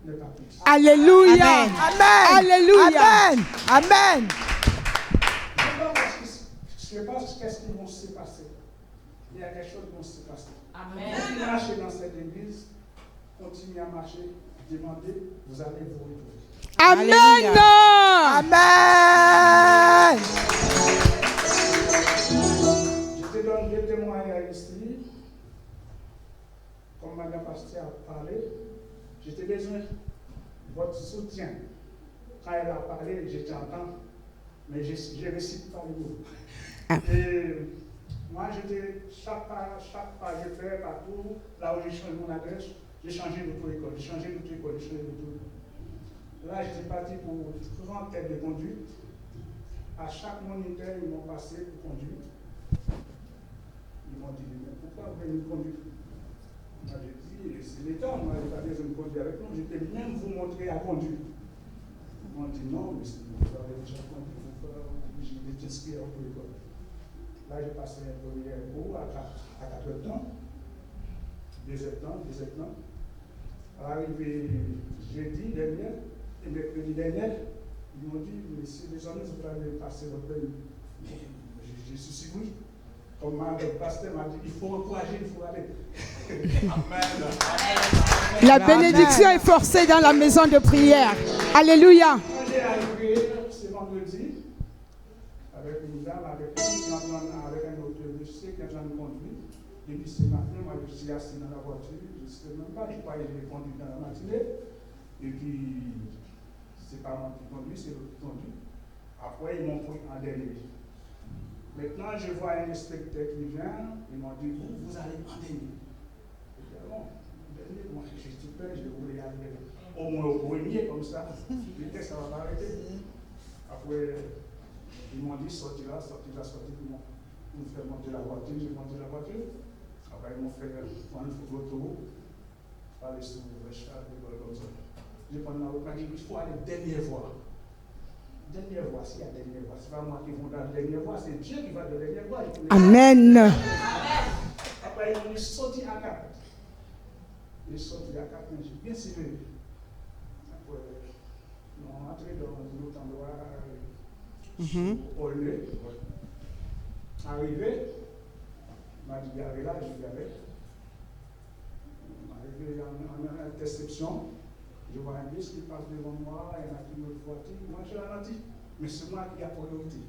ne pas plus. Alléluia. Amen. Alléluia. Amen. Amen. Je ne sais pas qu'est-ce qui va se passer. Il y a quelque chose qui va se passer. Amen. Si vous marchez dans cette église, continuez à marcher, demandez, vous allez vous retrouver. Amen. Amen. Je te donne 2 témoignages ici. Comme Madame Pasteur a parlé, j'étais besoin de votre soutien. Quand elle a parlé, j'étais en temps, mais j'ai réussi de parler de vous. Et moi, chaque pas que je fais partout, là où j'ai changé mon adresse, j'ai changé d'auto-école, j'ai changé d'auto-école. Là, j'étais parti pour 30 têtes de conduite. À chaque moniteur, ils m'ont passé pour conduire. Ils m'ont dit, mais pourquoi vous venez conduire? Moi, j'ai dit, c'est l'État, moi, j'ai pas besoin de conduire avec nous, je peux même vous montrer à conduire. Ils m'ont dit, non, mais vous avez déjà conduit, il faut pas obliger de t'inscrire pour l'école. Là, j'ai passé un premier cours à 4 heures de temps, 2 heures de temps. Arrivé jeudi dernier, et mercredi dernier, ils m'ont dit, monsieur, les amis, vous allez passer votre permis. Je suis oui. Comme le pasteur m'a dit, il faut encourager, il faut aller. Amen. La bénédiction est forcée dans la maison de prière. Alléluia. Quand j'ai arrivé ce vendredi, avec une dame, avec un autobus, quelqu'un me conduit. Depuis ce matin, moi je suis assis dans la voiture, je ne sais même pas, je croyais que je vais conduire dans la matinée. Et puis, ce n'est pas moi qui conduis, c'est l'autre qui conduit. Après, ils m'ont pris en dernier. Maintenant, je vois un inspecteur qui vient, ils m'ont dit, vous allez en dernier. Je dis, ah bon, en dernier, moi je suis peur, je voulais aller au moins au premier, comme ça. Le texte, ça ne va pas arrêter. Après, ils m'ont dit, sortez là, ils m'ont fait monter la voiture, j'ai monté la voiture. Après, ils m'ont fait prendre une photo, aller sur le cheval, comme ça. J'ai pris la route, il faut aller dernière voie. Dernière voie, s'il y a dernière voie, ce n'est pas moi qui vais dans la dernière voie, c'est Dieu qui va dans la dernière voie. Amen. Après, ils m'ont sorti à 4. Ils sont sortis à 4, mais j'ai bien suivi. Après, ils sont entrés dans l'autre endroit, au lieu. Arrivé, il m'a dit, garez là, je garais. Arrivé en interception, je vois un bus qui passe devant moi, il y en a qui me voiture, moi je ralentis. Mais c'est moi qui ai priorité.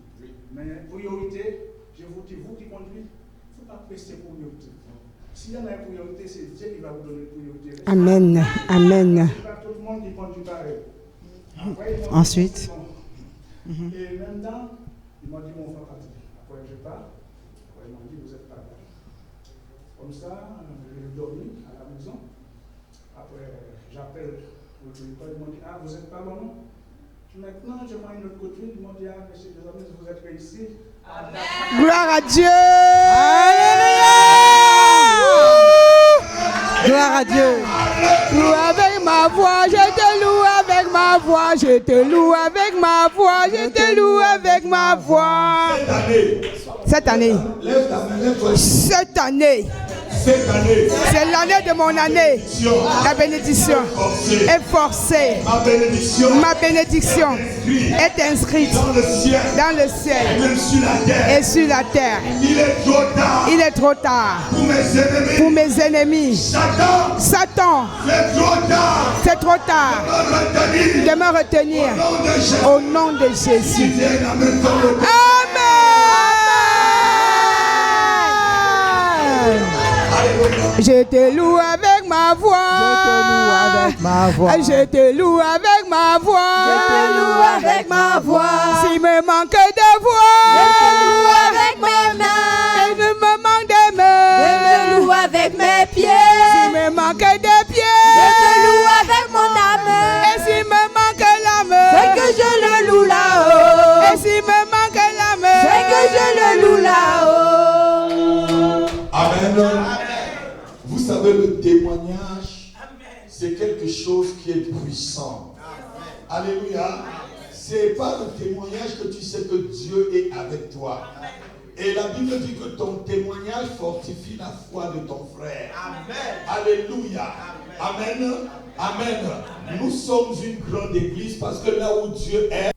Mais priorité, je vous dis, vous qui conduisez, il ne faut pas presser priorité. S'il y en a une priorité, c'est Dieu qui va vous donner priorité. Amen. Amen. C'est pas tout le monde qui conduit pareil. Après, Ensuite. Et maintenant, ils m'ont dit, mon frère parti. Après, je pars. Après, ils m'ont dit, vous êtes pas là. Comme ça, j'ai dormi à la maison. Après, j'appelle l'autorité, ils m'ont dit, ah, vous n'êtes pas là, non? Maintenant, je vois une autre côté, ils m'ont dit, ah, monsieur les amis, vous êtes ici. Gloire à Dieu. Gloire à Dieu. Loue avec ma voix, je te loue avec ma voix, je te loue avec ma voix, je te loue avec ma voix. Cette année. Cette année. C'est l'année de mon année. La bénédiction est forcée. Ma bénédiction est inscrite dans le ciel et sur la terre. Il est trop tard pour mes ennemis. Satan, c'est trop tard de me retenir au nom de Jésus. Amen. Je te loue avec ma voix. Je te loue avec ma voix. Je te loue avec ma voix. S'il me manque de voix, je te loue avec mes mains. Et me manque de mains, je te loue avec mes pieds. S'il me manque de pieds, je te loue avec mon âme. Et s'il me manque l'âme, c'est que je le loue là-haut. Et s'il me manque l'âme, c'est que je le loue là-haut. Amen. Vous savez, le témoignage, c'est quelque chose qui est puissant. Alléluia. C'est pas le témoignage que tu sais que Dieu est avec toi. Et la Bible dit que ton témoignage fortifie la foi de ton frère. Amen. Alléluia. Amen. Amen. Nous sommes une grande église parce que là où Dieu est,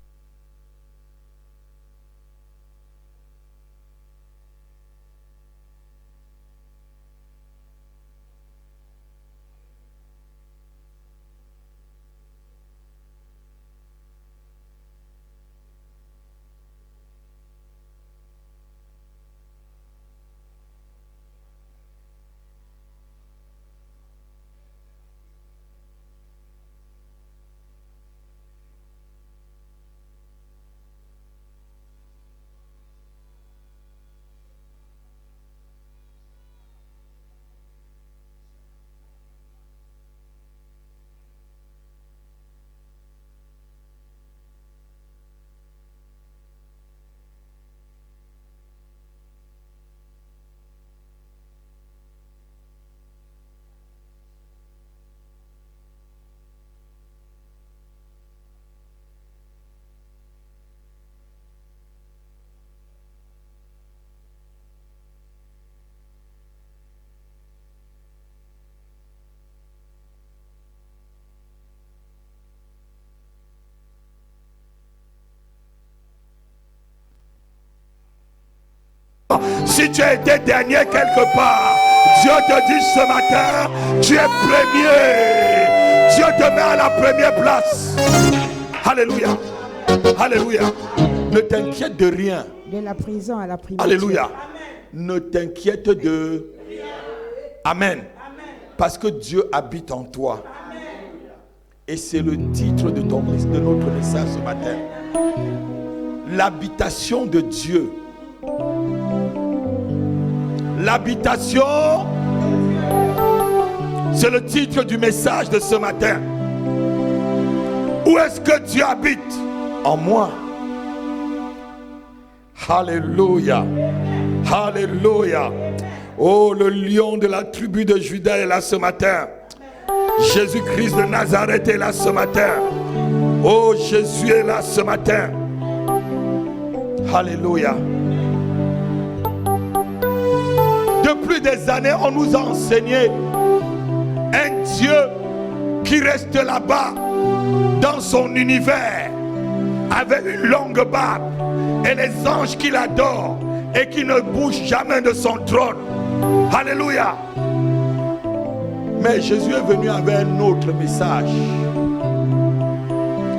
si tu as été dernier quelque part, Dieu te dit ce matin, tu es premier. Dieu te met à la première place. Alléluia. Alléluia. Ne t'inquiète de rien. De la prison à la primature. Alléluia. Ne t'inquiète de rien. Amen. Parce que Dieu habite en toi. Et c'est le titre de notre message ce matin. L'habitation de Dieu. L'habitation, c'est le titre du message de ce matin. Où est-ce que Dieu habite? En moi. Alléluia. Alléluia. Oh, le lion de la tribu de Juda est là ce matin. Jésus-Christ de Nazareth est là ce matin. Oh, Jésus est là ce matin. Alléluia. Depuis des années, on nous a enseigné un Dieu qui reste là-bas dans son univers avec une longue barbe et les anges qui l'adorent et qui ne bougent jamais de son trône. Alléluia. Mais Jésus est venu avec un autre message.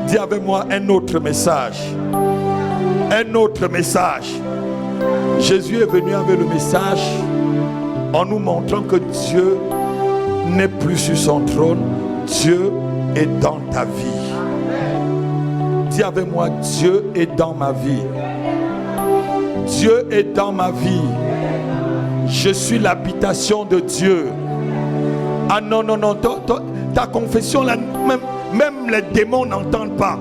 Dis avec moi un autre message. Un autre message. Jésus est venu avec le message en nous montrant que Dieu n'est plus sur son trône. Dieu est dans ta vie. Dis avec moi, Dieu est dans ma vie. Dieu est dans ma vie. Je suis l'habitation de Dieu. Ah non, non, non, ta confession, là, même les démons n'entendent pas.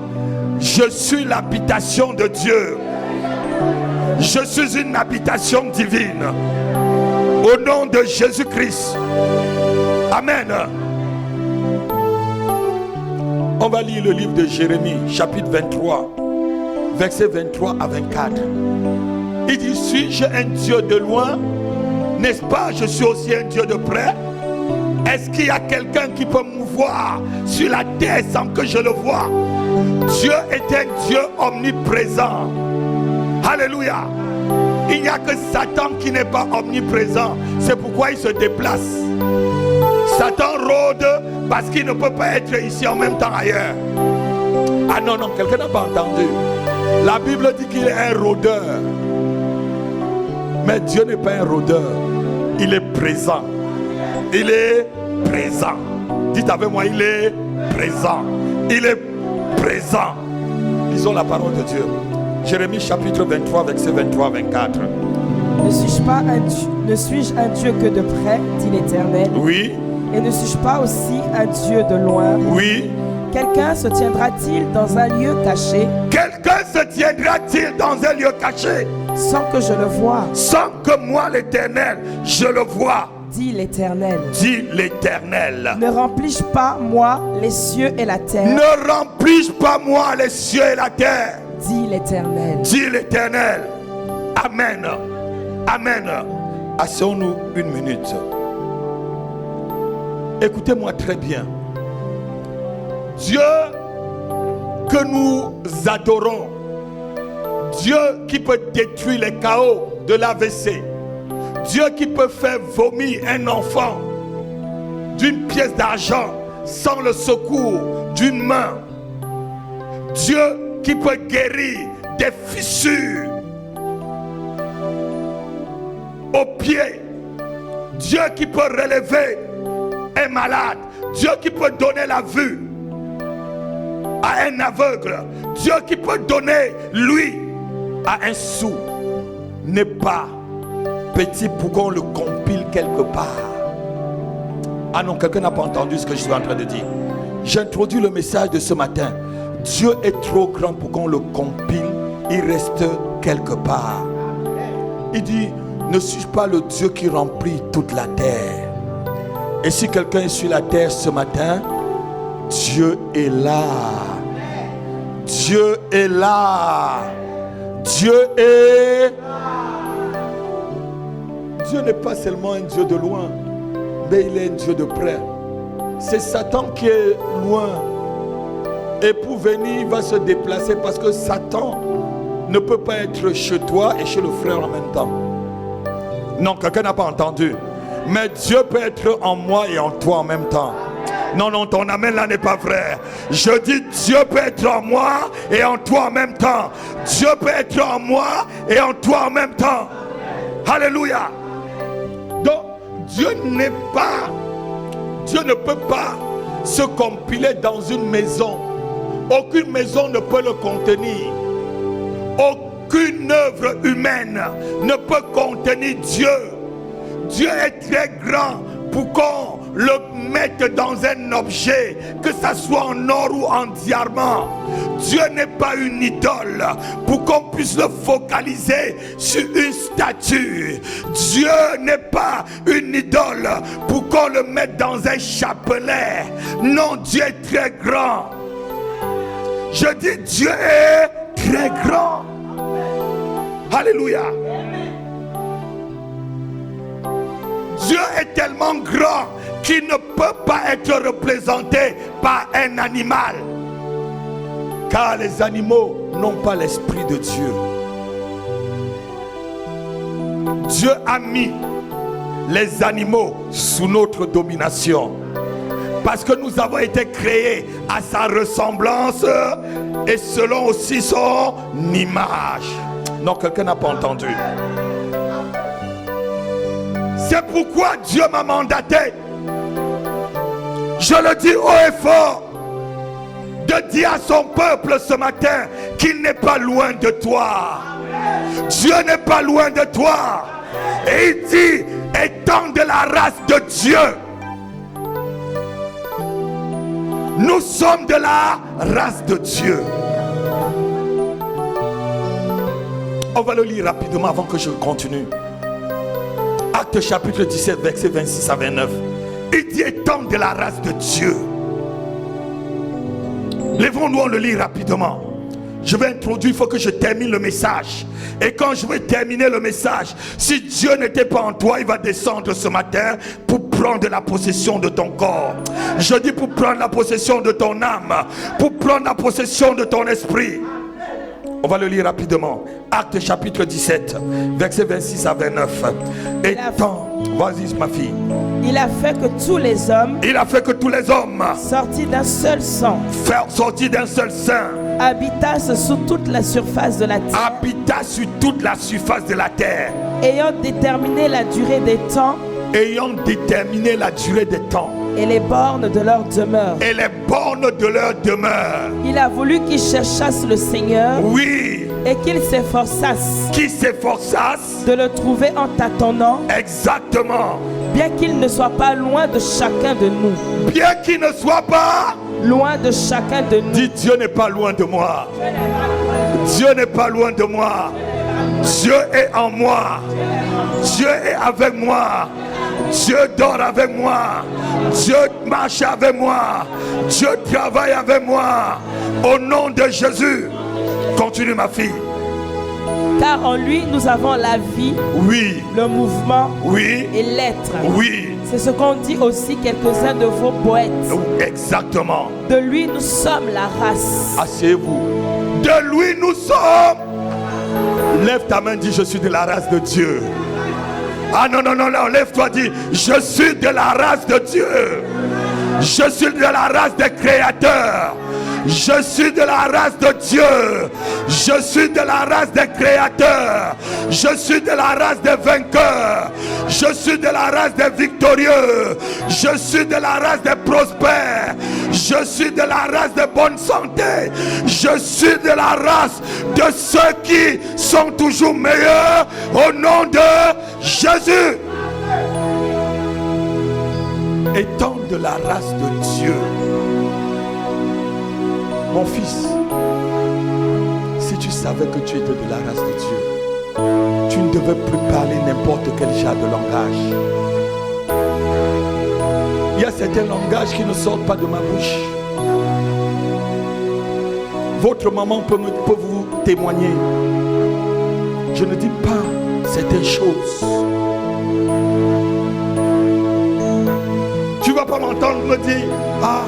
Je suis l'habitation de Dieu. Je suis une habitation divine. Au nom de Jésus-Christ. Amen. On va lire le livre de Jérémie, chapitre 23, versets 23 à 24. Il dit, suis-je un Dieu de loin? N'est-ce pas, je suis aussi un Dieu de près? Est-ce qu'il y a quelqu'un qui peut me voir sur la terre sans que je le voie? Dieu est un Dieu omniprésent. Alléluia. Il n'y a que Satan qui n'est pas omniprésent. C'est pourquoi il se déplace. Satan rôde parce qu'il ne peut pas être ici en même temps ailleurs. Ah non, non, quelqu'un n'a pas entendu. La Bible dit qu'il est un rôdeur. Mais Dieu n'est pas un rôdeur. Il est présent. Il est présent. Dites avec moi, il est présent. Il est présent. Lisons la parole de Dieu. Jérémie chapitre 23, verset 23-24. Ne suis-je un Dieu que de près, dit l'Éternel? Oui. Et ne suis-je pas aussi un Dieu de loin? Oui. Quelqu'un se tiendra-t-il dans un lieu caché? Quelqu'un se tiendra-t-il dans un lieu caché? Sans que je le voie. Sans que moi, l'Éternel, je le vois. Dit l'Éternel. Dit l'Éternel. Ne remplis-je pas, moi, les cieux et la terre? Ne remplis-je pas, moi, les cieux et la terre? Dit l'Éternel. Dit l'Éternel. Amen. Amen. Asseyons-nous une minute. Écoutez-moi très bien. Dieu que nous adorons, Dieu qui peut détruire les chaos de l'AVC, Dieu qui peut faire vomir un enfant d'une pièce d'argent sans le secours d'une main, Dieu qui peut guérir des fissures aux pieds, Dieu qui peut relever un malade, Dieu qui peut donner la vue à un aveugle, Dieu qui peut donner lui à un sourd, n'est pas petit pour qu'on le compile quelque part. Ah non, quelqu'un n'a pas entendu ce que je suis en train de dire. J'introduis le message de ce matin. Dieu est trop grand pour qu'on le compile, il reste quelque part. Il dit, ne suis-je pas le Dieu qui remplit toute la terre? Et si quelqu'un est sur la terre ce matin, Dieu est là. Dieu est là. Dieu est là. Dieu n'est pas seulement un Dieu de loin, mais il est un Dieu de près. C'est Satan qui est loin. Et pour venir, il va se déplacer parce que Satan ne peut pas être chez toi et chez le frère en même temps. Non, quelqu'un n'a pas entendu. Mais Dieu peut être en moi et en toi en même temps. Non, non, ton amen là n'est pas vrai. Je dis Dieu peut être en moi et en toi en même temps. Dieu peut être en moi et en toi en même temps. Alléluia. Donc, Dieu ne peut pas se compiler dans une maison. Aucune maison ne peut le contenir. Aucune œuvre humaine ne peut contenir Dieu. Dieu est très grand pour qu'on le mette dans un objet, que ça soit en or ou en diamant. Dieu n'est pas une idole pour qu'on puisse le focaliser sur une statue. Dieu n'est pas une idole pour qu'on le mette dans un chapelet. Non, Dieu est très grand. Je dis Dieu est très grand. Alléluia. Dieu est tellement grand qu'il ne peut pas être représenté par un animal. Car les animaux n'ont pas l'esprit de Dieu. Dieu a mis les animaux sous notre domination. Parce que nous avons été créés à sa ressemblance et selon aussi son image. Non, quelqu'un n'a pas entendu. C'est pourquoi Dieu m'a mandaté, je le dis haut et fort, de dire à son peuple ce matin qu'il n'est pas loin de toi. Dieu n'est pas loin de toi. Et il dit, étant de la race de Dieu, nous sommes de la race de Dieu. On va le lire rapidement avant que je continue. Acte chapitre 17, verset 26 à 29. Il dit étant de la race de Dieu. Lèvons-nous, on le lit rapidement. Je vais introduire, il faut que je termine le message. Et quand je vais terminer le message, si Dieu n'était pas en toi, il va descendre ce matin pour prendre la possession de ton corps. Je dis pour prendre la possession de ton âme, pour prendre la possession de ton esprit. On va le lire rapidement. Acte chapitre 17, verset 26 à 29. Et vas-y ma fille. Il a fait que tous les hommes, sortis d'un seul sang, habitassent sur toute la surface de la terre, ayant déterminé la durée des temps, et les bornes de leur demeure. Il a voulu qu'ils cherchassent le Seigneur. Oui. Et qu'ils s'efforçassent de le trouver en tâtonnant. Exactement. Bien qu'il ne soit pas loin de chacun de nous. Bien qu'il ne soit pas loin de chacun de nous. Dis, Dieu n'est pas loin de moi. Dieu n'est pas loin de moi. Dieu est en moi. Dieu est avec moi. Dieu dort avec moi. Dieu marche avec moi. Dieu travaille avec moi. Au nom de Jésus. Continue ma fille. Car en lui, nous avons la vie, oui, le mouvement oui, et l'être. oui. C'est ce qu'ont dit aussi quelques-uns de vos poètes. Exactement. De lui, nous sommes la race. Asseyez-vous. De lui, nous sommes. Lève ta main, dis, je suis de la race de Dieu. Ah non, non, non, non, lève-toi, dis, je suis de la race de Dieu. Je suis de la race des créateurs. Je suis de la race de Dieu. Je suis de la race des créateurs. Je suis de la race des vainqueurs. Je suis de la race des victorieux. Je suis de la race des prospères. Je suis de la race de bonne santé. Je suis de la race de ceux qui sont toujours meilleurs au nom de Jésus. Étant de la race de Dieu, mon fils, si tu savais que tu étais de la race de Dieu, tu ne devais plus parler n'importe quel genre de langage. Il y a certains langages qui ne sortent pas de ma bouche. Votre maman peut vous témoigner. Je ne dis pas certaines choses. Tu ne vas pas m'entendre me dire, ah,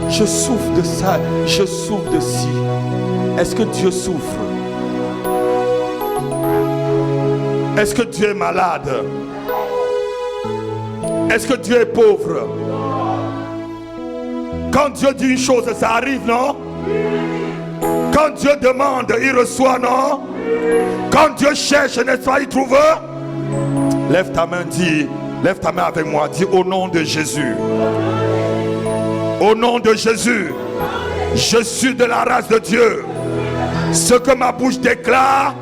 je souffre de ça, je souffre de ci. Est-ce que Dieu souffre? Est-ce que Dieu est malade? Est-ce que Dieu est pauvre? Quand Dieu dit une chose, ça arrive, non? Quand Dieu demande, il reçoit, non? Quand Dieu cherche, n'est-ce pas, il trouve? Lève ta main, dis, lève ta main avec moi, dis au nom de Jésus. Au nom de Jésus, je suis de la race de Dieu. Ce que ma bouche déclare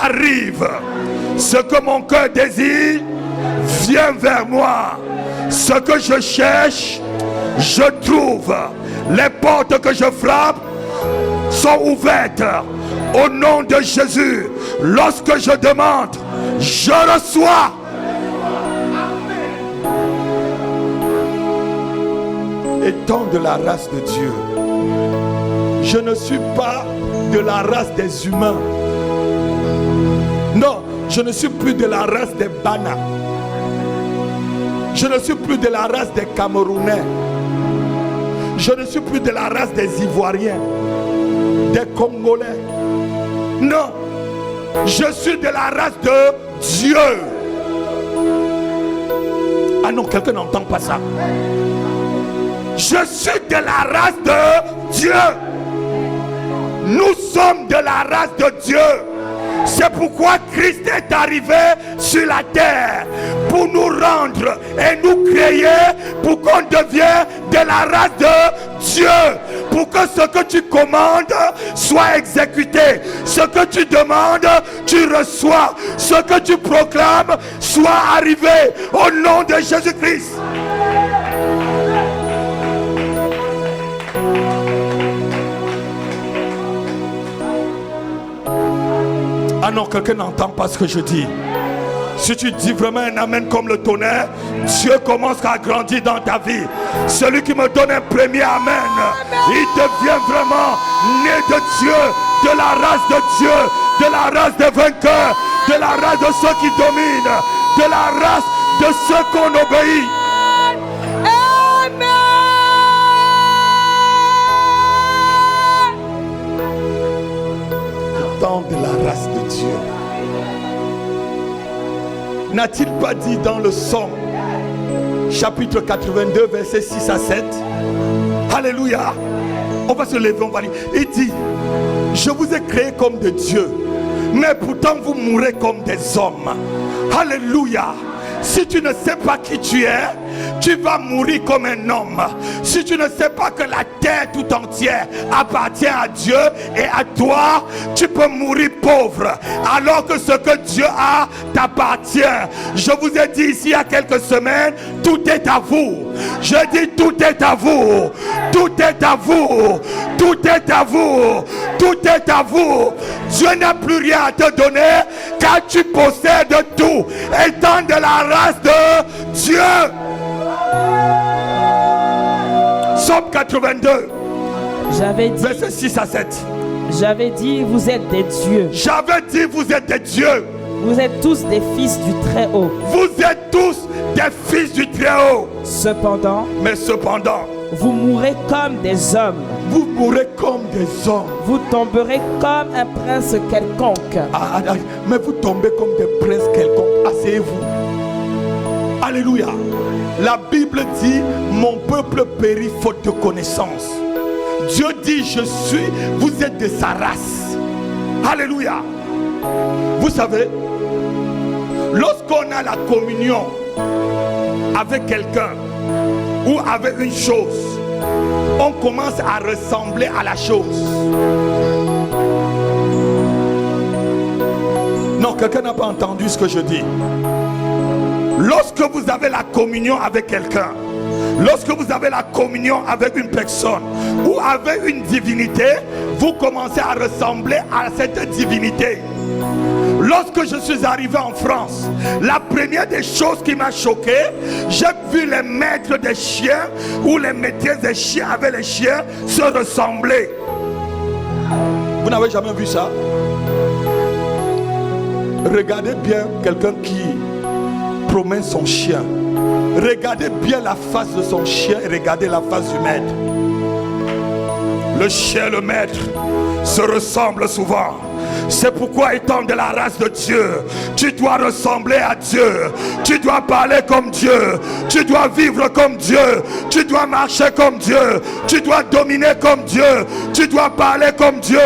arrive. Ce que mon cœur désire vient vers moi. Ce que je cherche, je trouve. Les portes que je frappe sont ouvertes. Au nom de Jésus, lorsque je demande, je reçois. Étant de la race de Dieu, je ne suis pas de la race des humains. Non, je ne suis plus de la race des Bana. Je ne suis plus de la race des Camerounais. Je ne suis plus de la race des Ivoiriens, des Congolais. Non, je suis de la race de Dieu. Ah non, quelqu'un n'entend pas ça. Je suis de la race de Dieu. Nous sommes de la race de Dieu. C'est pourquoi Christ est arrivé sur la terre pour nous rendre et nous créer pour qu'on devienne de la race de Dieu. Pour que ce que tu commandes soit exécuté. Ce que tu demandes, tu reçois. Ce que tu proclames soit arrivé au nom de Jésus-Christ. Ah non, quelqu'un n'entend pas ce que je dis. Si tu dis vraiment un amen comme le tonnerre, Dieu commence à grandir dans ta vie. Celui qui me donne un premier amen, il devient vraiment né de Dieu, de la race de Dieu, de la race des vainqueurs, de la race de ceux qui dominent, de la race de ceux qu'on obéit. De la race de Dieu. N'a-t-il pas dit dans le Psaume chapitre 82 versets 6 à 7? Alléluia. On va se lever, on va lire. Il dit, je vous ai créé comme des dieux, mais pourtant vous mourrez comme des hommes. Alléluia. Si tu ne sais pas qui tu es, tu vas mourir comme un homme. Si tu ne sais pas que la terre tout entière appartient à Dieu et à toi, tu peux mourir pauvre. Alors que ce que Dieu a t'appartient. Je vous ai dit ici il y a quelques semaines, tout est à vous. Je dis tout est à vous. Tout est à vous. Tout est à vous. Tout est à vous. Dieu n'a plus rien à te donner car tu possèdes tout. Étant de la race de Dieu. Psaume 82 J'avais dit, Versets 6 à 7. j'avais dit, vous êtes des dieux. J'avais dit, vous êtes des dieux. Vous êtes tous des fils du Très-Haut. Vous êtes tous des fils du Très-Haut. Cependant, Mais cependant, vous mourrez comme des hommes. vous mourrez comme des hommes. Vous tomberez comme un prince quelconque. Mais vous tombez comme des princes quelconques. Asseyez-vous. Alléluia. La Bible dit, mon peuple périt faute de connaissance. Dieu dit, je suis, vous êtes de sa race. Alléluia. Vous savez, lorsqu'on a la communion avec quelqu'un ou avec une chose, on commence à ressembler à la chose. Non, quelqu'un n'a pas entendu ce que je dis. Lorsque vous avez la communion avec quelqu'un, lorsque vous avez la communion avec une personne ou avec une divinité, vous commencez à ressembler à cette divinité. Lorsque je suis arrivé en France, la première des choses qui m'a choqué, j'ai vu les maîtres des chiens ou les maîtresses des chiens avec les chiens se ressembler. Vous n'avez jamais vu ça? Regardez bien quelqu'un qui promène son chien. Regardez bien la face de son chien et regardez la face du maître. Le chien et le maître se ressemblent souvent. C'est pourquoi, étant de la race de Dieu, tu dois ressembler à Dieu. Tu dois parler comme Dieu. Tu dois vivre comme Dieu. Tu dois marcher comme Dieu. Tu dois dominer comme Dieu. Tu dois parler comme Dieu.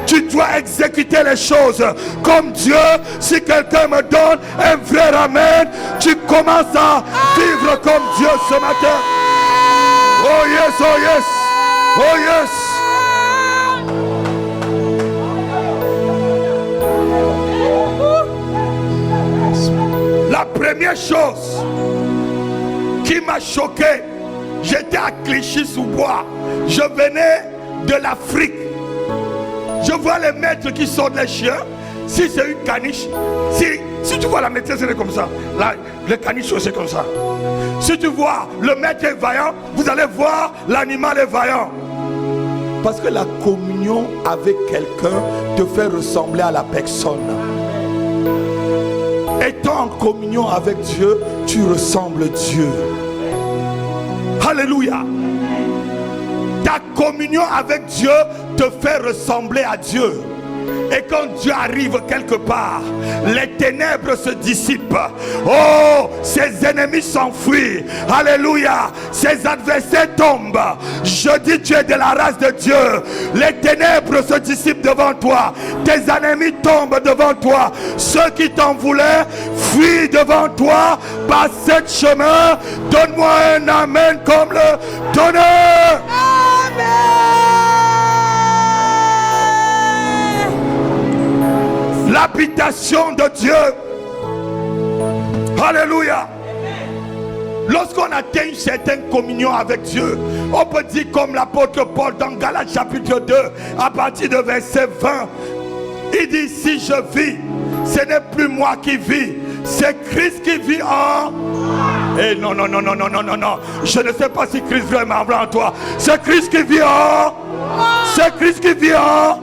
Tu dois exécuter les choses comme Dieu. Si quelqu'un me donne un vrai amen, tu commences à vivre comme Dieu ce matin. Oh yes, oh yes, oh yes. La première chose qui m'a choqué, j'étais à Clichy-sous-Bois. Je venais de l'Afrique. Je vois les maîtres qui sortent les chiens. Si c'est une caniche, si tu vois la maîtresse, elle est comme ça. Là, le caniche, c'est comme ça. Si tu vois le maître est vaillant, vous allez voir l'animal est vaillant. Parce que la communion avec quelqu'un te fait ressembler à la personne. Étant en communion avec Dieu, tu ressembles à Dieu. Alléluia. Ta communion avec Dieu te fait ressembler à Dieu. Et quand Dieu arrive quelque part, les ténèbres se dissipent. Oh, ses ennemis s'enfuient. Alléluia. Ses adversaires tombent. Je dis, tu es de la race de Dieu. Les ténèbres se dissipent devant toi. Tes ennemis tombent devant toi. Ceux qui t'en voulaient fuient devant toi. Par ce chemin, donne-moi un amen comme le donneur. L'habitation de Dieu. Alléluia. Lorsqu'on atteint une certaine communion avec Dieu, on peut dire comme l'apôtre Paul dans Galates chapitre 2, à partir de verset 20, il dit, si je vis, ce n'est plus moi qui vis, c'est Christ qui vit en... Eh non, non, non, non, non, non, non, non. Je ne sais pas si Christ vraiment en toi. C'est Christ qui vit en... C'est Christ qui vit en...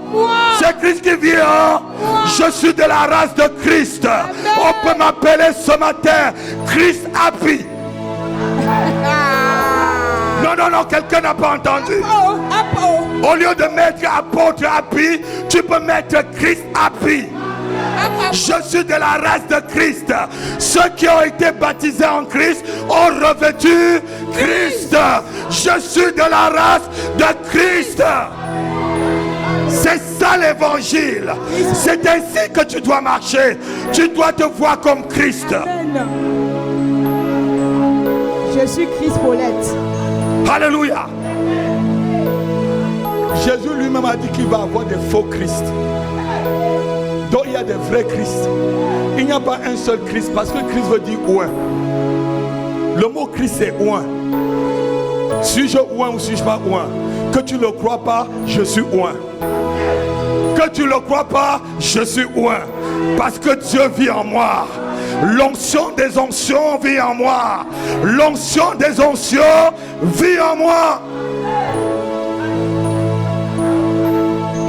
C'est Christ qui vit en... Je suis de la race de Christ. Amen. On peut m'appeler ce matin Christ Happy. Non, non, non, quelqu'un n'a pas entendu. Au lieu de mettre apôtre Happy, tu peux mettre Christ Happy. Je suis de la race de Christ. Ceux qui ont été baptisés en Christ ont revêtu Christ. Je suis de la race de Christ. C'est ça l'évangile. C'est ainsi que tu dois marcher. Tu dois te voir comme Christ. Amen. Je suis Christ Paulette. Alléluia. Jésus lui-même a dit qu'il va avoir des faux Christ. Donc il y a des vrais Christ. Il n'y a pas un seul Christ parce que Christ veut dire ouin. Le mot Christ c'est ouin. Suis-je ouin ou suis-je pas ouin? Que tu ne le crois pas, je suis ouin. Que tu ne le crois pas, je suis ouin. Parce que Dieu vit en moi. L'onction des onctions vit en moi. L'onction des onctions vit en moi.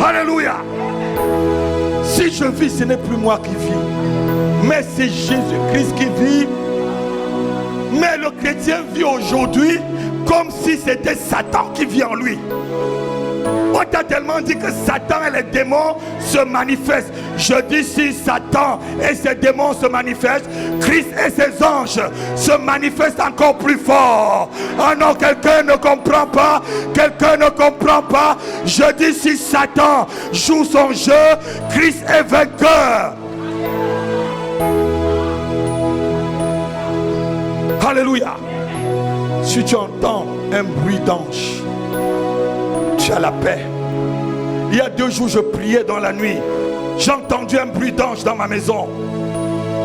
Alléluia. Si je vis, ce n'est plus moi qui vis, mais c'est Jésus-Christ qui vit. Mais le chrétien vit aujourd'hui comme si c'était Satan qui vit en lui. On t'a tellement dit que Satan et les démons se manifestent. Je dis, si Satan et ses démons se manifestent, Christ et ses anges se manifestent encore plus fort. Ah non, quelqu'un ne comprend pas. Quelqu'un ne comprend pas. Je dis, si Satan joue son jeu, Christ est vainqueur. Alléluia. Si tu entends un bruit d'ange, tu as la paix. Il y a 2 jours, je priais dans la nuit. J'ai entendu un bruit d'ange dans ma maison.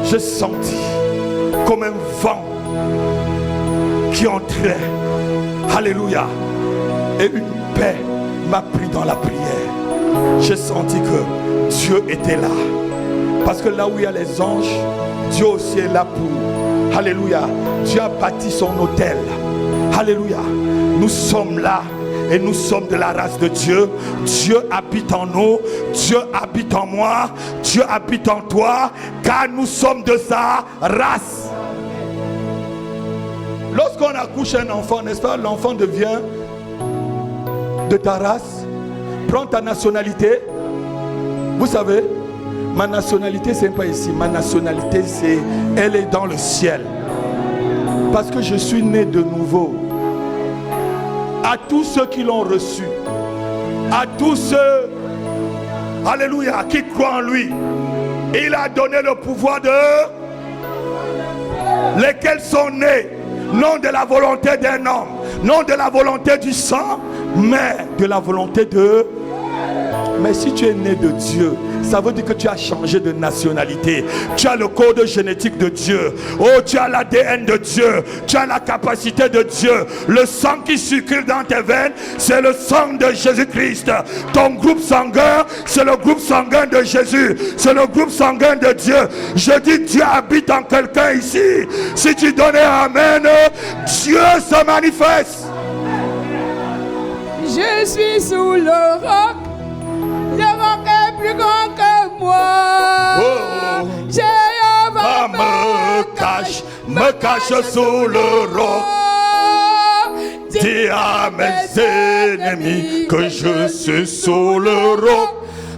J'ai senti comme un vent qui entrait. Alléluia. Et une paix m'a pris dans la prière. J'ai senti que Dieu était là. Parce que là où il y a les anges, Dieu aussi est là pour. Alléluia. Dieu a bâti son autel. Alléluia. Nous sommes là. Et nous sommes de la race de Dieu. Dieu habite en nous. Dieu habite en moi. Dieu habite en toi. Car nous sommes de sa race. Lorsqu'on accouche un enfant, n'est-ce pas, l'enfant devient de ta race. Prends ta nationalité. Vous savez, ma nationalité, c'est pas ici. Ma nationalité, elle est dans le ciel. Parce que je suis né de nouveau. À tous ceux qui l'ont reçu, à tous ceux, alléluia, qui croient en lui, il a donné le pouvoir de lesquels sont nés, non de la volonté d'un homme, non de la volonté du sang, mais de la volonté de. Mais si tu es né de Dieu, ça veut dire que tu as changé de nationalité. Tu as le code génétique de Dieu. Oh, tu as l'ADN de Dieu. Tu as la capacité de Dieu. Le sang qui circule dans tes veines, c'est le sang de Jésus-Christ. Ton groupe sanguin, c'est le groupe sanguin de Jésus. C'est le groupe sanguin de Dieu. Je dis, Dieu habite en quelqu'un ici. Si tu donnes un amen, Dieu se manifeste. Je suis sous le roc. Le roc est plus grand que moi. Oh, Jéhovah me cache sous le roc. Dis à mes ennemis que je suis sous le roc.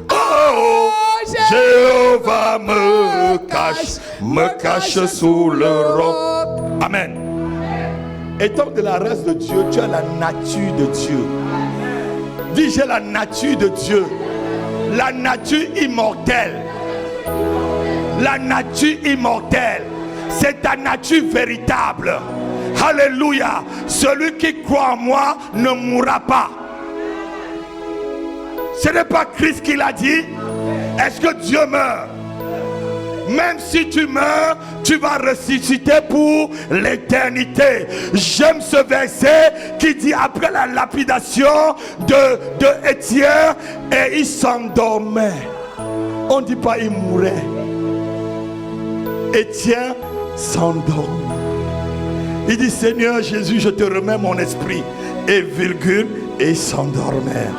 Oh, Jéhovah me cache sous le roc. Amen. Étant de la race de Dieu, tu as la nature de Dieu. Dis, j'ai la nature de Dieu. La nature immortelle. La nature immortelle. C'est ta nature véritable. Alléluia. Celui qui croit en moi ne mourra pas. Ce n'est pas Christ qui l'a dit. Est-ce que Dieu meurt? Même si tu meurs, tu vas ressusciter pour l'éternité. J'aime ce verset qui dit après la lapidation de Étienne, et il s'endormait. On ne dit pas il mourait. Étienne s'endort. Il dit, Seigneur Jésus, je te remets mon esprit. Et virgule, et il s'endormait.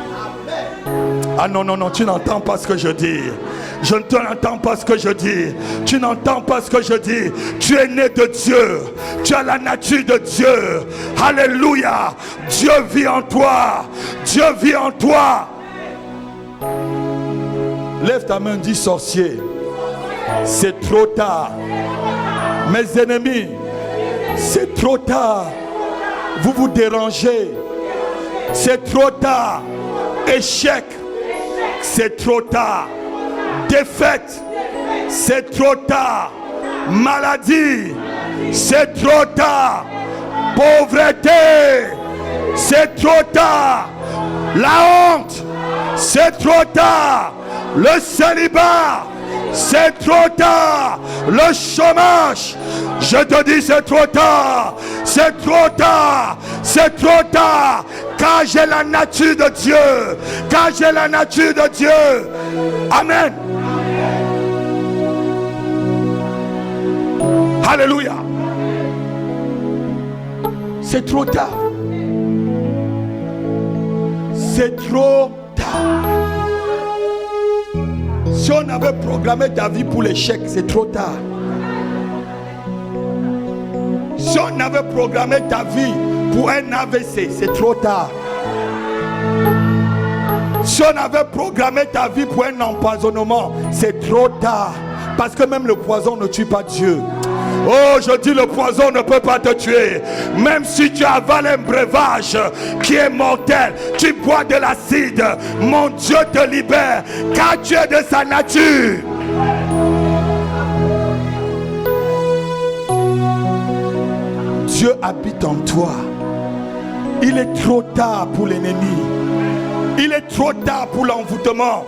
Ah non, non, non, tu n'entends pas ce que je dis. Je ne t'entends pas ce que je dis. Tu n'entends pas ce que je dis. Tu es né de Dieu. Tu as la nature de Dieu. Alléluia. Dieu vit en toi. Dieu vit en toi. Lève ta main, dis sorcier. C'est trop tard. Mes ennemis, c'est trop tard. Vous vous dérangez. C'est trop tard. Échec, c'est trop tard. Défaite, c'est trop tard. Maladie, c'est trop tard. Pauvreté, c'est trop tard. La honte, c'est trop tard. Le célibat, c'est trop tard. Le chômage, je te dis, c'est trop tard. C'est trop tard. C'est trop tard. Car j'ai la nature de Dieu. Car j'ai la nature de Dieu. Amen. Alléluia. C'est trop tard. C'est trop tard. Si on avait programmé ta vie pour l'échec, c'est trop tard. Si on avait programmé ta vie pour un AVC, c'est trop tard. Si on avait programmé ta vie pour un empoisonnement, c'est trop tard. Parce que même le poison ne tue pas Dieu. Oh, je dis le poison ne peut pas te tuer. Même si tu avales un breuvage qui est mortel, tu bois de l'acide, mon Dieu te libère, car tu es de sa nature. Dieu habite en toi. Il est trop tard pour l'ennemi. Il est trop tard pour l'envoûtement.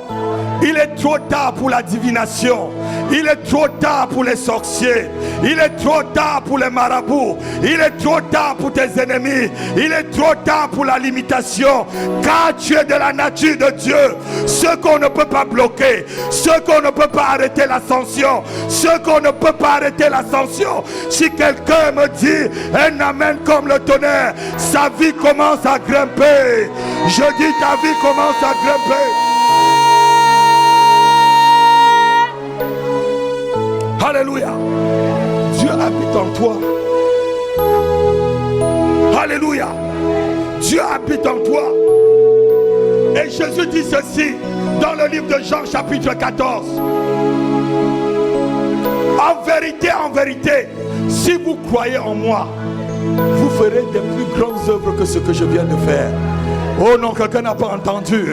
Il est trop tard pour la divination. Il est trop tard pour les sorciers. Il est trop tard pour les marabouts. Il est trop tard pour tes ennemis. Il est trop tard pour la limitation. Car tu es de la nature de Dieu. Ce qu'on ne peut pas bloquer, ce qu'on ne peut pas arrêter l'ascension, ce qu'on ne peut pas arrêter l'ascension. Si quelqu'un me dit un amen comme le tonnerre, sa vie commence à grimper. Je dis ta vie commence à grimper. Alléluia. Dieu habite en toi. Alléluia. Dieu habite en toi. Et Jésus dit ceci dans le livre de Jean chapitre 14. En vérité, si vous croyez en moi, vous ferez des plus grandes œuvres que ce que je viens de faire. Oh non, quelqu'un n'a pas entendu.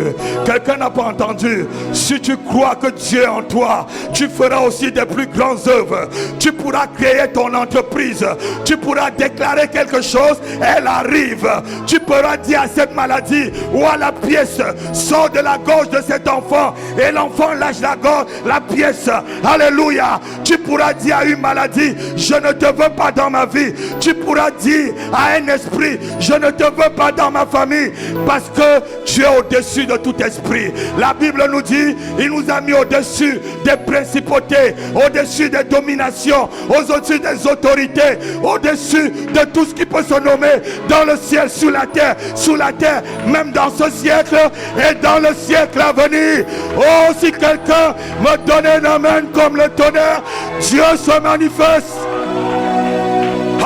Quelqu'un n'a pas entendu. Si tu crois que Dieu est en toi, tu feras aussi des plus grandes œuvres. Tu pourras créer ton entreprise. Tu pourras déclarer quelque chose, elle arrive. Tu pourras dire à cette maladie ou à la pièce, sors de la gorge de cet enfant, et l'enfant lâche la pièce. Alléluia. Tu pourras dire à une maladie, je ne te veux pas dans ma vie. Tu pourras dire à un esprit, je ne te veux pas dans ma famille. Parce que tu es au-dessus de tout esprit. La Bible nous dit, il nous a mis au-dessus des principautés, au-dessus des dominations, au-dessus des autorités, au-dessus de tout ce qui peut se nommer dans le ciel, sous la terre, même dans ce siècle et dans le siècle à venir. Oh, si quelqu'un me donne un amen comme le tonnerre, Dieu se manifeste.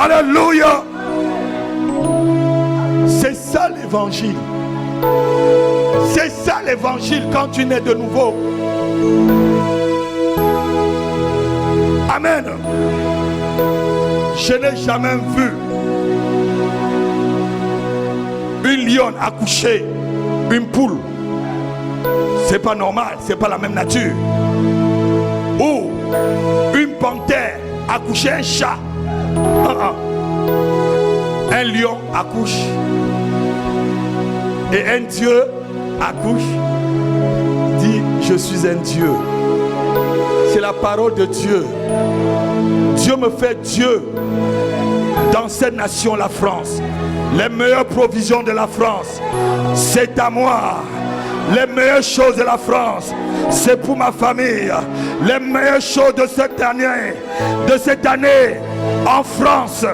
Alléluia. C'est ça l'évangile. C'est ça l'évangile quand tu nais de nouveau. Amen. Je n'ai jamais vu une lionne accoucher une poule. C'est pas normal, c'est pas la même nature. Ou une panthère accoucher un chat. Un lion accouche. Et un Dieu accouche, dit je suis un Dieu. C'est la parole de Dieu. Dieu me fait Dieu dans cette nation, la France. Les meilleures provisions de la France, c'est à moi. Les meilleures choses de la France, c'est pour ma famille. Les meilleures choses de cette année en France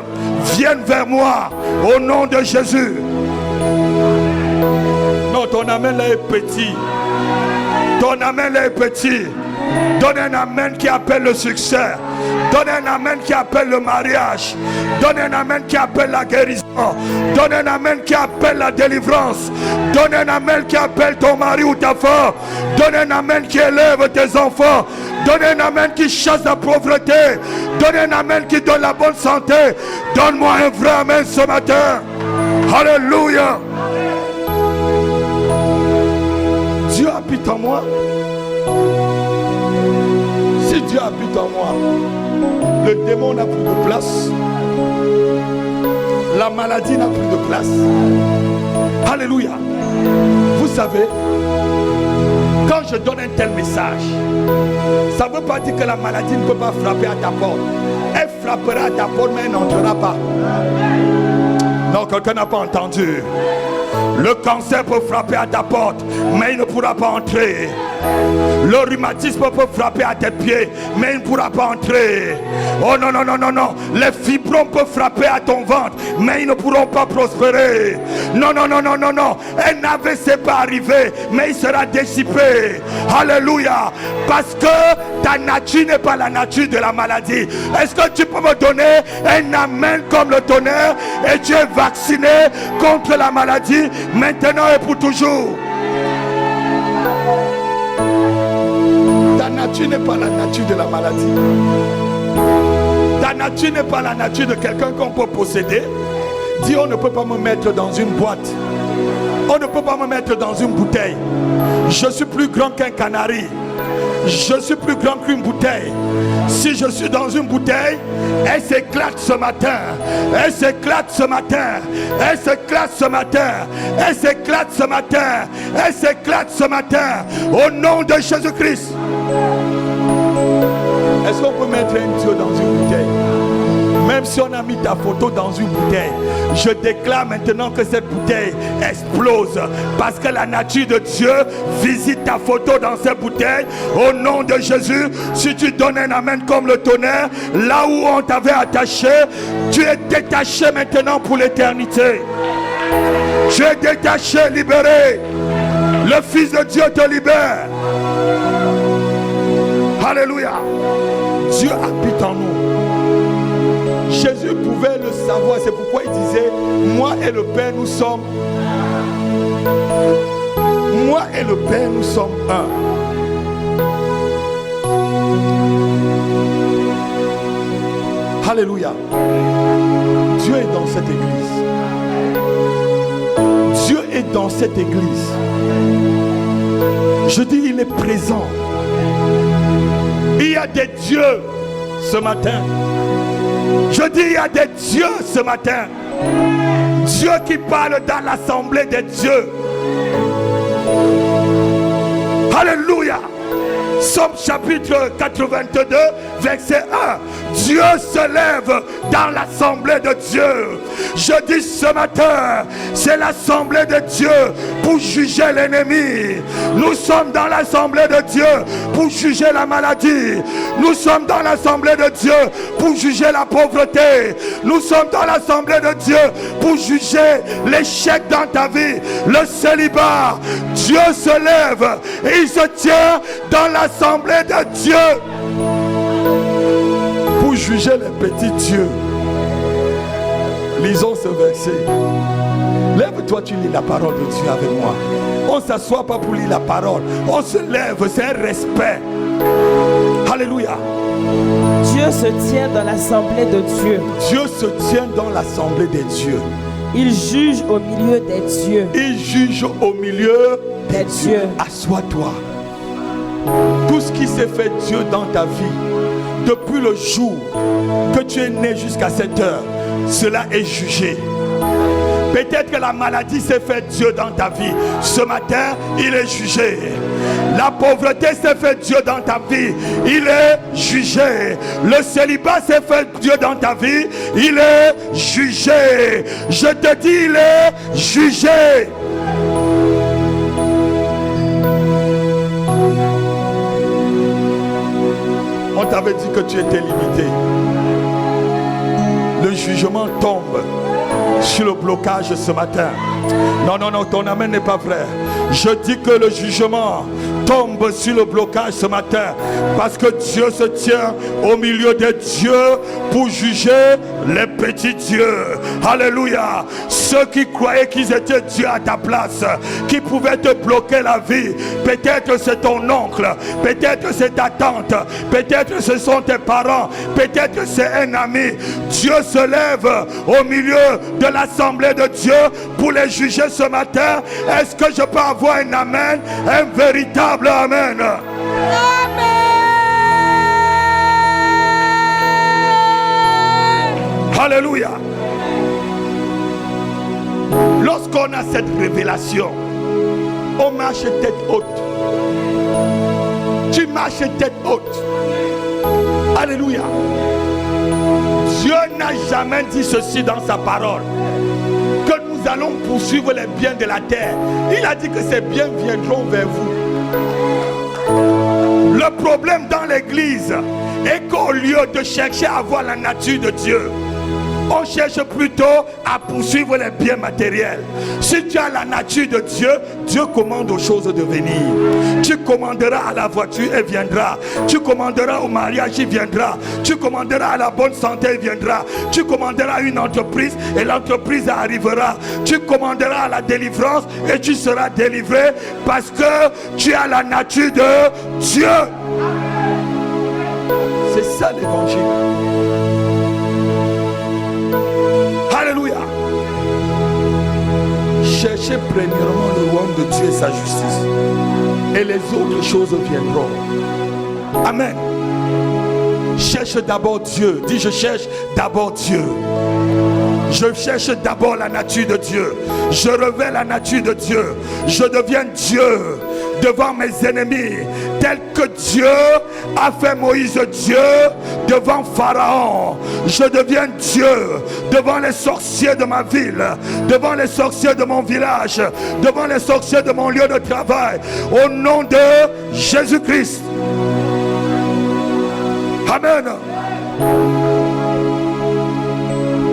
viennent vers moi au nom de Jésus. Non, ton amen là est petit. Ton amen là est petit. Donne un amen qui appelle le succès. Donne un amen qui appelle le mariage. Donne un amen qui appelle la guérison. Donne un amen qui appelle la délivrance. Donne un amen qui appelle ton mari ou ta femme. Donne un amen qui élève tes enfants. Donne un amen qui chasse la pauvreté. Donne un amen qui donne la bonne santé. Donne-moi un vrai amen ce matin. Alléluia. Dieu habite en moi. Si Dieu habite en moi, le démon n'a plus de place. La maladie n'a plus de place. Alléluia. Vous savez, quand je donne un tel message, ça ne veut pas dire que la maladie ne peut pas frapper à ta porte. Elle frappera à ta porte, mais elle n'entrera pas. Non, quelqu'un n'a pas entendu. Le cancer peut frapper à ta porte, mais il ne pourra pas entrer. Le rhumatisme peut frapper à tes pieds, mais il ne pourra pas entrer. Oh non, non, non, non, non. Les fibromes peuvent frapper à ton ventre, mais ils ne pourront pas prospérer. Non, non, non, non, non, non. Un AVC peut arriver, mais il sera dissipé. Alléluia. Parce que ta nature n'est pas la nature de la maladie. Est-ce que tu peux me donner un amen comme le tonnerre? Et tu es vacciné contre la maladie maintenant et pour toujours. Ta nature n'est pas la nature de la maladie. Ta nature n'est pas la nature de quelqu'un qu'on peut posséder. Dis, on ne peut pas me mettre dans une boîte. On ne peut pas me mettre dans une bouteille. Je suis plus grand qu'un canari. Je suis plus grand qu'une bouteille. Si je suis dans une bouteille, elle s'éclate ce matin. Elle s'éclate ce matin. Elle s'éclate ce matin. Elle s'éclate ce matin. Elle s'éclate ce matin. Au nom de Jésus-Christ. Est-ce qu'on peut mettre un Dieu dans une bouteille? Même si on a mis ta photo dans une bouteille, je déclare maintenant que cette bouteille explose. Parce que la nature de Dieu visite ta photo dans cette bouteille. Au nom de Jésus, si tu donnes un amen comme le tonnerre, là où on t'avait attaché, tu es détaché maintenant pour l'éternité. Tu es détaché, libéré. Le Fils de Dieu te libère. Alléluia. Dieu habite en nous. Jésus pouvait le savoir, c'est pourquoi il disait, moi et le Père nous sommes, moi et le Père nous sommes un. Alléluia. Dieu est dans cette église. Dieu est dans cette église. Je dis, il est présent. Il y a des dieux ce matin. Je dis, il y a des dieux ce matin. Dieu qui parle dans l'assemblée des dieux. Alléluia. Somme chapitre 82, verset 1. Dieu se lève dans l'assemblée de Dieu. Je dis ce matin, c'est l'assemblée de Dieu pour juger l'ennemi. Nous sommes dans l'assemblée de Dieu pour juger la maladie. Nous sommes dans l'assemblée de Dieu pour juger la pauvreté. Nous sommes dans l'assemblée de Dieu pour juger l'échec dans ta vie, le célibat. Dieu se lève et il se tient dans l'assemblée de Dieu pour juger les petits dieux. Lisons ce verset. Lève-toi, tu lis la parole de Dieu avec moi. On ne s'assoit pas pour lire la parole. On se lève, c'est un respect. Alléluia. Dieu se tient dans l'assemblée de Dieu. Dieu se tient dans l'assemblée des dieux. Il juge au milieu des dieux. Il juge au milieu des dieux. Assois-toi. Tout ce qui s'est fait Dieu dans ta vie, depuis le jour que tu es né jusqu'à cette heure, cela est jugé. Peut-être que la maladie s'est fait Dieu dans ta vie. Ce matin, il est jugé. La pauvreté s'est fait Dieu dans ta vie. Il est jugé. Le célibat s'est fait Dieu dans ta vie. Il est jugé. Je te dis, il est jugé. On t'avait dit que tu étais limité. Le jugement tombe sur le blocage ce matin. Non, non, non, ton amen n'est pas vrai. Je dis que le jugement tombe sur le blocage ce matin. Parce que Dieu se tient au milieu des dieux pour juger les petits dieux. Alléluia. Ceux qui croyaient qu'ils étaient Dieu à ta place, qui pouvaient te bloquer la vie. Peut-être c'est ton oncle, peut-être c'est ta tante, peut-être ce sont tes parents, peut-être c'est un ami. Dieu se lève au milieu de l'assemblée de Dieu pour les juger ce matin. Est-ce que je peux avoir un amen, un véritable amen? Alléluia. Lorsqu'on a cette révélation, on marche tête haute. Tu marches tête haute. Alléluia. Dieu n'a jamais dit ceci dans sa parole, que nous allons poursuivre les biens de la terre. Il a dit que ces biens viendront vers vous. Le problème dans l'église est qu'au lieu de chercher à avoir la nature de Dieu, on cherche plutôt à poursuivre les biens matériels. Si tu as la nature de Dieu, Dieu commande aux choses de venir. Tu commanderas à la voiture, elle viendra. Tu commanderas au mariage, il viendra. Tu commanderas à la bonne santé, il viendra. Tu commanderas à une entreprise et l'entreprise arrivera. Tu commanderas à la délivrance et tu seras délivré parce que tu as la nature de Dieu. C'est ça l'évangile. Alléluia. Cherchez premièrement le royaume de Dieu et sa justice, et les autres choses viendront. Amen. Cherche d'abord Dieu. Dis, je cherche d'abord Dieu. Je cherche d'abord la nature de Dieu. Je revêts la nature de Dieu. Je deviens Dieu devant mes ennemis, tel que Dieu a fait Moïse Dieu devant Pharaon. Je deviens Dieu devant les sorciers de ma ville, devant les sorciers de mon village, devant les sorciers de mon lieu de travail, au nom de Jésus-Christ. Amen.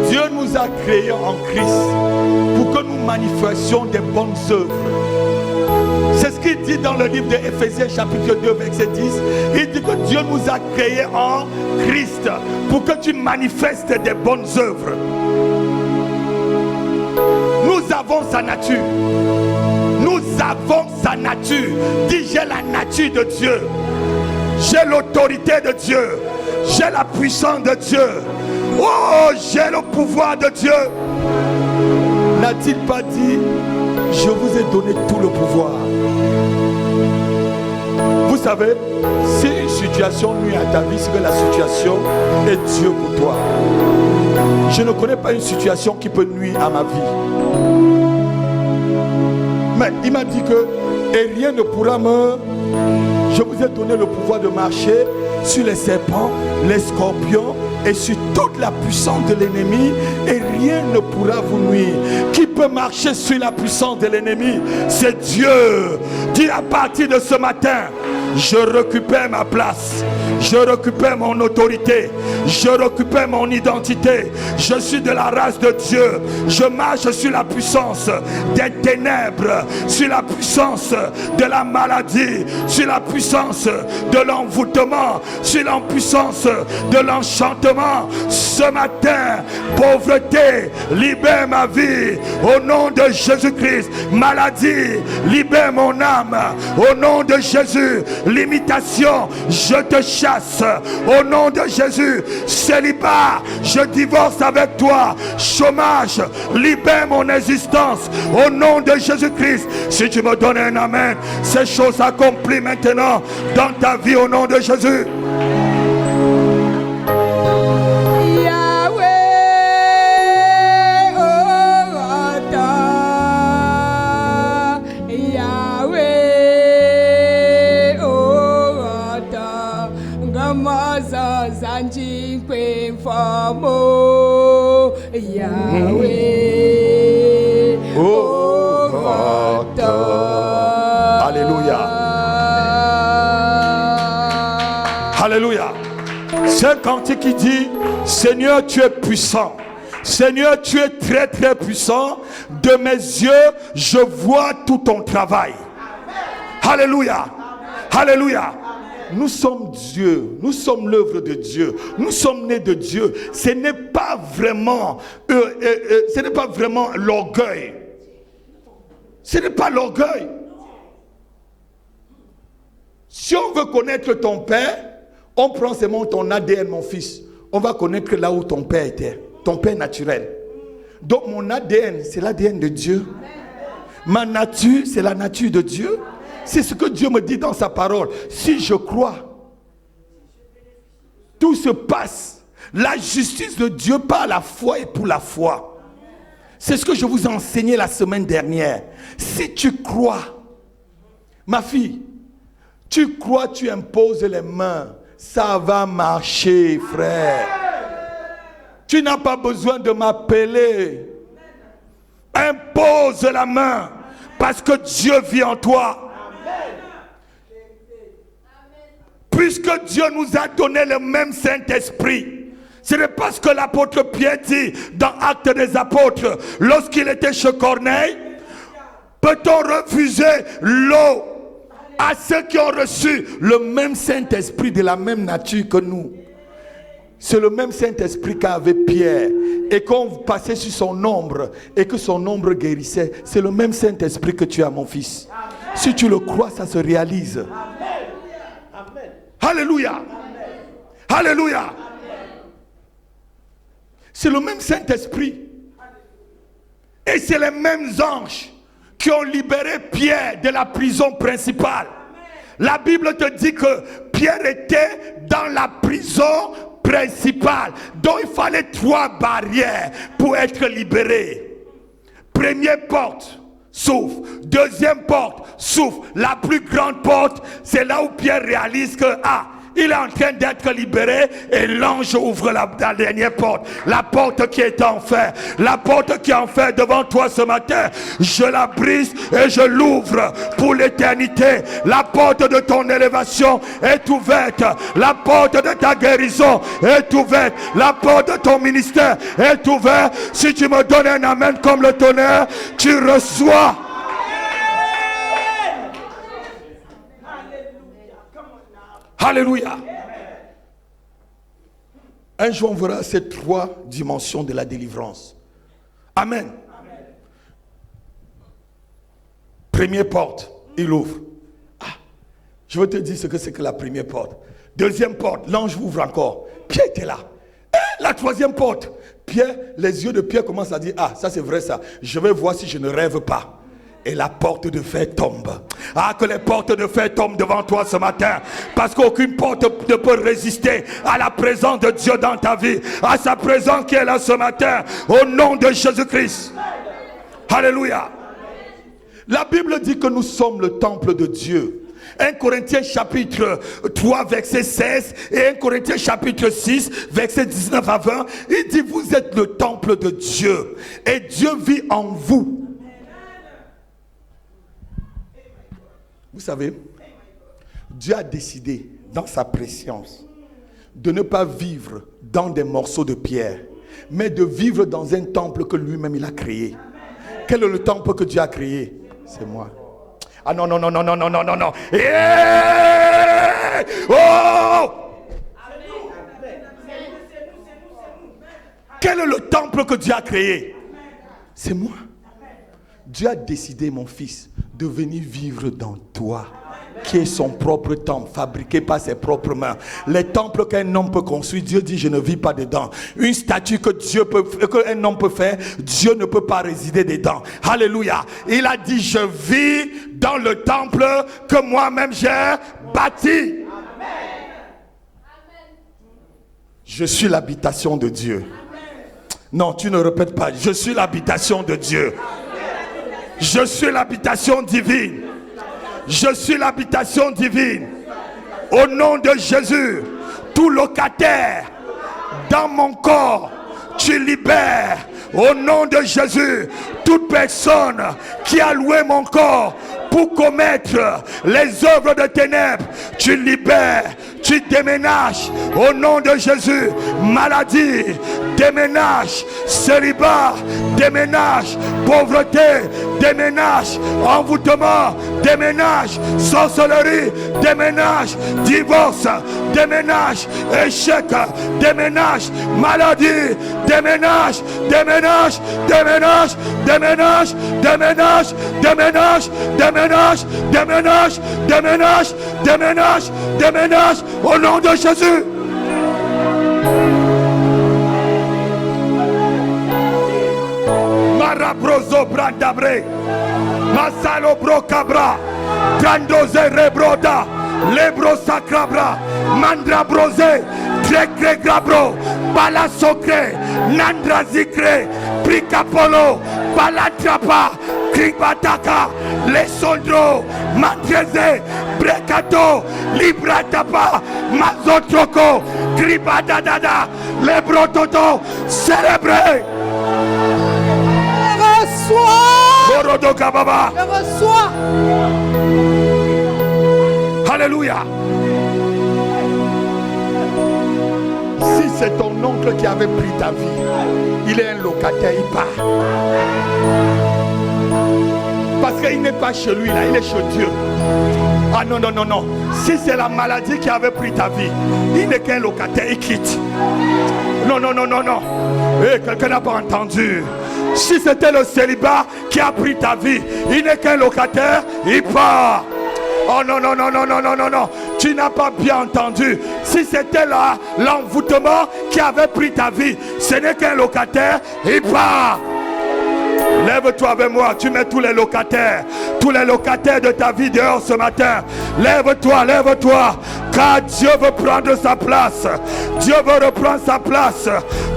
Dieu nous a créés en Christ pour que nous manifestions des bonnes œuvres. C'est ce qu'il dit dans le livre de Éphésiens chapitre 2 verset 10. Il dit que Dieu nous a créés en Christ pour que tu manifestes des bonnes œuvres. Nous avons sa nature. Nous avons sa nature. Dis, j'ai la nature de Dieu. J'ai l'autorité de Dieu. J'ai la puissance de Dieu. Oh, j'ai le pouvoir de Dieu. N'a-t-il pas dit, je vous ai donné tout le pouvoir? Vous savez, si une situation nuit à ta vie, c'est que la situation est Dieu pour toi. Je ne connais pas une situation qui peut nuire à ma vie. Mais il m'a dit que, et rien ne pourra me... Je vous ai donné le pouvoir de marcher sur les serpents, les scorpions et sur toute la puissance de l'ennemi, et rien ne pourra vous nuire. Qui peut marcher sur la puissance de l'ennemi? C'est Dieu. Dis, à partir de ce matin, je récupère ma place, je récupère mon autorité, je récupère mon identité. Je suis de la race de Dieu. Je marche sur la puissance des ténèbres, sur la puissance de la maladie, sur la puissance de l'envoûtement, sur la puissance de l'enchantement. Ce matin, pauvreté, libère ma vie au nom de Jésus-Christ. Maladie, libère mon âme au nom de Jésus. Limitation, je te chasse au nom de Jésus. Célibat, je divorce avec toi. Chômage, libère mon existence au nom de Jésus-Christ. Si tu me donnes un amen, ces choses s'accomplissent maintenant dans ta vie au nom de Jésus. Yahweh, Alléluia. Alléluia. C'est un cantique qui dit, Seigneur, tu es puissant. Seigneur, tu es très très puissant. De mes yeux, je vois tout ton travail. Alléluia. Alléluia. Nous sommes Dieu, nous sommes l'œuvre de Dieu, nous sommes nés de Dieu. Ce n'est pas vraiment l'orgueil. Ce n'est pas l'orgueil. Si on veut connaître ton père, on prend seulement ton ADN, mon fils. On va connaître là où ton père était, ton père naturel. Donc mon ADN, c'est l'ADN de Dieu. Ma nature, c'est la nature de Dieu. C'est ce que Dieu me dit dans sa parole. Si je crois, tout se passe. La justice de Dieu par la foi et pour la foi. C'est ce que je vous ai enseigné la semaine dernière. Si tu crois, ma fille, tu crois, tu imposes les mains, ça va marcher, frère. Tu n'as pas besoin de m'appeler. Impose la main parce que Dieu vit en toi. puisque Dieu nous a donné le même Saint-Esprit. Ce n'est pas ce que l'apôtre Pierre dit dans Actes des Apôtres, lorsqu'il était chez Corneille. Peut-on refuser l'eau à ceux qui ont reçu le même Saint-Esprit de la même nature que nous? C'est le même Saint-Esprit qu'avait Pierre. Et quand vous passez sur son ombre et que son ombre guérissait, c'est le même Saint-Esprit que tu as, mon fils. Amen. Si tu le crois, ça se réalise. Amen. Alléluia. Amen. Alléluia. Amen. C'est le même Saint-Esprit. Et c'est les mêmes anges qui ont libéré Pierre de la prison principale. La Bible te dit que Pierre était dans la prison principale. Donc il fallait 3 barrières pour être libéré. Première porte s'ouvre. Deuxième porte s'ouvre. La plus grande porte, c'est là où Pierre réalise que il est en train d'être libéré et l'ange ouvre la dernière porte. La porte qui est en fer. La porte qui est en fer devant toi ce matin. Je la brise et je l'ouvre pour l'éternité. La porte de ton élévation est ouverte. La porte de ta guérison est ouverte. La porte de ton ministère est ouverte. Si tu me donnes un amen comme le tonnerre, tu reçois. Alléluia. Un jour on verra ces 3 dimensions de la délivrance. Amen. Première porte, il ouvre. Je veux te dire ce que c'est que la première porte. Deuxième porte, l'ange ouvre encore. Pierre était là. Et la troisième porte, Pierre, les yeux de Pierre commencent à dire, ça c'est vrai ça. Je vais voir si je ne rêve pas. Et la porte de fer tombe. Que les portes de fer tombent devant toi ce matin. Parce qu'aucune porte ne peut résister à la présence de Dieu dans ta vie. À sa présence qui est là ce matin. Au nom de Jésus-Christ. Alléluia. La Bible dit que nous sommes le temple de Dieu. 1 Corinthiens chapitre 3 verset 16 et 1 Corinthiens chapitre 6 verset 19 à 20. Il dit vous êtes le temple de Dieu. Et Dieu vit en vous. Vous savez, Dieu a décidé dans sa préscience de ne pas vivre dans des morceaux de pierre, mais de vivre dans un temple que lui-même il a créé. Quel est le temple que Dieu a créé? C'est moi. Non. Yeah! Oh! Quel est le temple que Dieu a créé? C'est moi. Dieu a décidé, mon fils, de venir vivre dans toi, qui est son propre temple, fabriqué par ses propres mains. Les temples qu'un homme peut construire, Dieu dit, je ne vis pas dedans. Une statue qu'un homme peut faire, Dieu ne peut pas résider dedans. Alléluia. Il a dit, je vis dans le temple que moi-même j'ai bâti. Je suis l'habitation de Dieu. Non, tu ne répètes pas. Je suis l'habitation de Dieu. Je suis l'habitation divine. Je suis l'habitation divine. Au nom de Jésus, tout locataire dans mon corps, tu libères. Au nom de Jésus, toute personne qui a loué mon corps pour commettre les œuvres de ténèbres, tu libères, tu déménages. Au nom de Jésus, maladie, déménage, célibat, déménage, pauvreté, déménage, envoûtement, déménage, sorcellerie, déménage, divorce, déménage, échec, déménage, maladie, déménage, déménage, déménage, déménage, déménage, déménage, déménage, déménage, déménage, déménage, déménage, au nom de Jésus. Marabrozo brandabre, masalo brocabra, brandoze rebroda, lebro sacrabra, mandra brose, trekre grabro, bala socre, nandra zikre, pricapolo, balatrapa, kribataka, lesondro, mandreze, brecato, libratapa, mazotroko, kribadadada, lebrototo, célébré. Je reçois. Alléluia. c'est ton oncle qui avait pris ta vie. Il est un locataire, il part. Parce qu'il n'est pas chez lui, là, il est chez Dieu. Ah non, non, non, non. Si c'est la maladie qui avait pris ta vie, il n'est qu'un locataire, il quitte. Non, non, non, non, non. Eh, quelqu'un n'a pas entendu. Si c'était le célibat qui a pris ta vie, il n'est qu'un locataire, il part. Oh non, non, non, non, non, non, non, non. Tu n'as pas bien entendu. Si c'était là l'envoûtement qui avait pris ta vie, ce n'est qu'un locataire, il part. Lève-toi avec moi, tu mets tous les locataires de ta vie dehors ce matin. Lève-toi, lève-toi, car Dieu veut prendre sa place. Dieu veut reprendre sa place.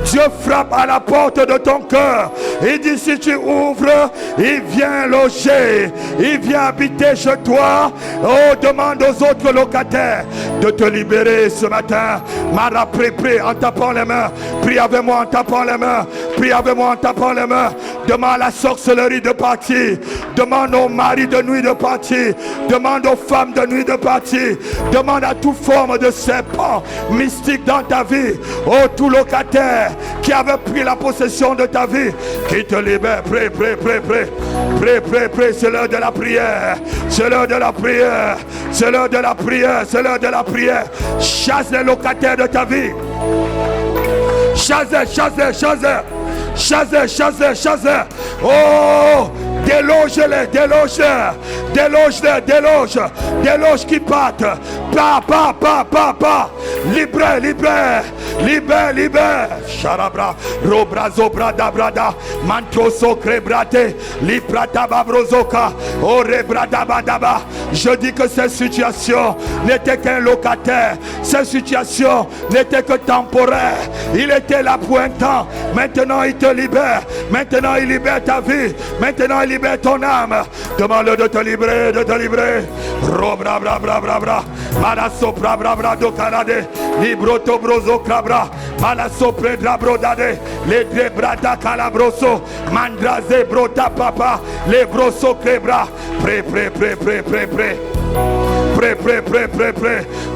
Dieu frappe à la porte de ton cœur. Il dit si tu ouvres, il vient loger, il vient habiter chez toi. Oh, demande aux autres locataires de te libérer ce matin. Mara, prie en tapant les mains. Prie avec moi en tapant les mains. Prie avec moi en tapant les mains. Demande à la sorcellerie de partir. Demande aux maris de nuit de partir. Demande aux femmes de nuit de partir. Demande à toute forme de serpent mystique dans ta vie. Oh, tout locataire qui avait pris la possession de ta vie, qui te libère. Prie, prie, prie, prie. Prie, prie, prie. C'est l'heure de la prière. C'est l'heure de la prière. C'est l'heure de la prière. C'est l'heure de la prière. Chasse les locataires de ta vie. Chasse-les, chasse-les, chasse-les. Chasse-les, chasse-les, chasse-les. Oh, déloge-les, déloge-les. Déloge-les, déloge. Déloge qui partent. Pa. Libère, libère. Libère, libère. Charabra, robra, zobra, dabrada. Mantroso, crebrate. Liprata, babrozoka. Orebrada, badaba. Je dis que cette situation n'était qu'un locataire. Cette situation n'était que temporaire. Il était là pour un temps. Maintenant, il te libère. Maintenant, il libère ta vie. Maintenant, il libère ton âme. Demande-le de te libérer, de te libérer. Robra, bra, bra, bra, bra. Malaso, bra, bra, bra, do canade. Libroto, brozo, crabra. Malaso, predra, brodade. Les deux brada, calabroso. Mandraze, brota, papa. Les broso, crébra. Pré. Prêt.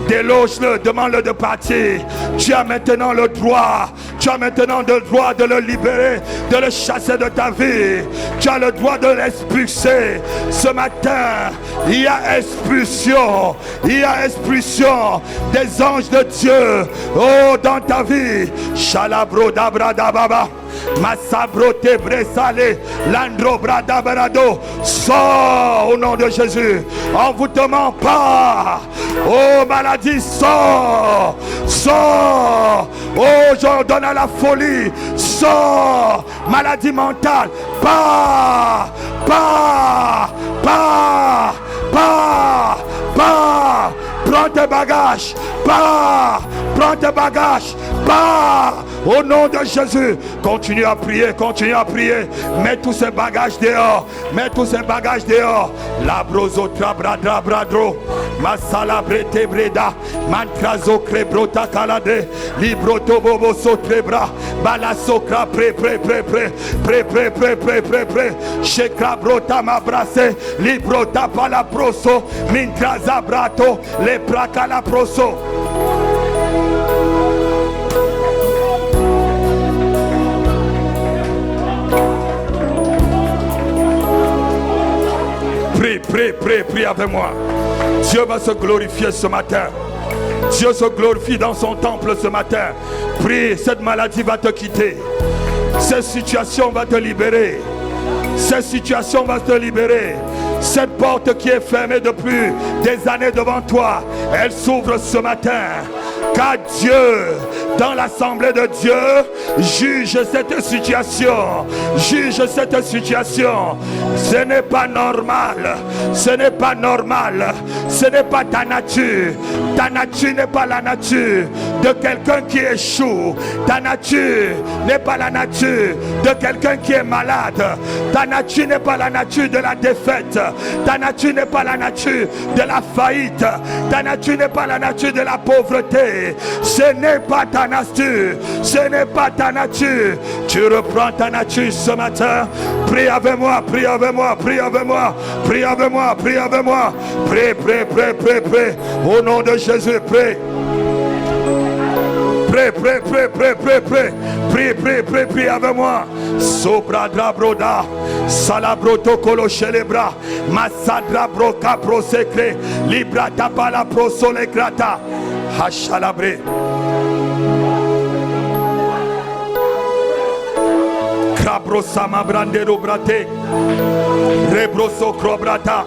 Déloge-le, demande-le de partir. Tu as maintenant le droit. Tu as maintenant le droit de le libérer, de le chasser de ta vie. Tu as le droit de l'expulser. Ce matin, il y a expulsion. Il y a expulsion des anges de Dieu. Oh, dans ta vie. Chalabro dabrada baba. Massabro tebre salé. Landro brada barado. Sors au nom de Jésus. Envoûtement pas. Oh, maladie, sors. Sors. Oh, j'ordonne à la folie. Sors. Maladie mentale. Pas. Prends tes bagages. Prends tes bagages. Au nom de Jésus. Continue à prier. Mets tous ces bagages dehors. La broso trabradra bradro. Masala brete breda. Mantrazo crebrota calade. Libroto bobo sotrebra. Balasokra pré. Shekra brota mabrase. Librota palaproso. Mintraza brato. Lepra calaproso. Prie avec moi. Dieu va se glorifier ce matin. Dieu se glorifie dans son temple ce matin. Prie, cette maladie va te quitter. Cette situation va te libérer. Cette porte qui est fermée depuis des années devant toi, elle s'ouvre ce matin. Car Dieu, dans l'assemblée de Dieu, juge cette situation. Ce n'est pas normal. Ce n'est pas ta nature. Ta nature n'est pas la nature de quelqu'un qui échoue. Ta nature n'est pas la nature de quelqu'un qui est malade. Ta nature n'est pas la nature de la défaite. Ta nature n'est pas la nature de la faillite. Ta nature n'est pas la nature de la pauvreté. Ce n'est pas ta nature. Tu reprends ta nature ce matin. Prie avec moi. Prie. Au nom de Jésus, prie. Prie avec moi. Sobradra broda, salabroto kolo chelebra, masadra broka pro secret, libra tapala pro sole grata, hachalabre. Crabro sama brandero brate, rebroso crobrata,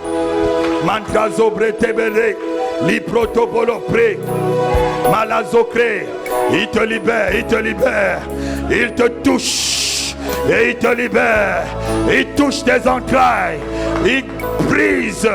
mantrazo brete bere, liprotopolo pre, malazocre. Il te libère, il te libère, il te touche et il te libère, il touche tes entrailles, il brise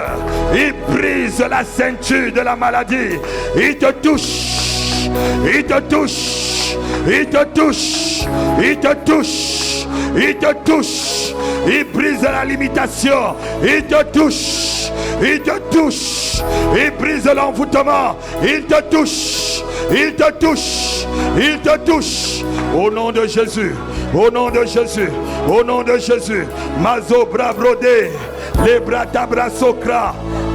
la ceinture de la maladie, il te touche, il te touche, il te touche, il te touche, il te touche, il brise la limitation, il te touche, il te touche, il brise l'envoûtement, il te touche, il te touche, il te touche. Au nom de Jésus, au nom de Jésus, au nom de Jésus. Mazo brabrodé, les brata brasokra,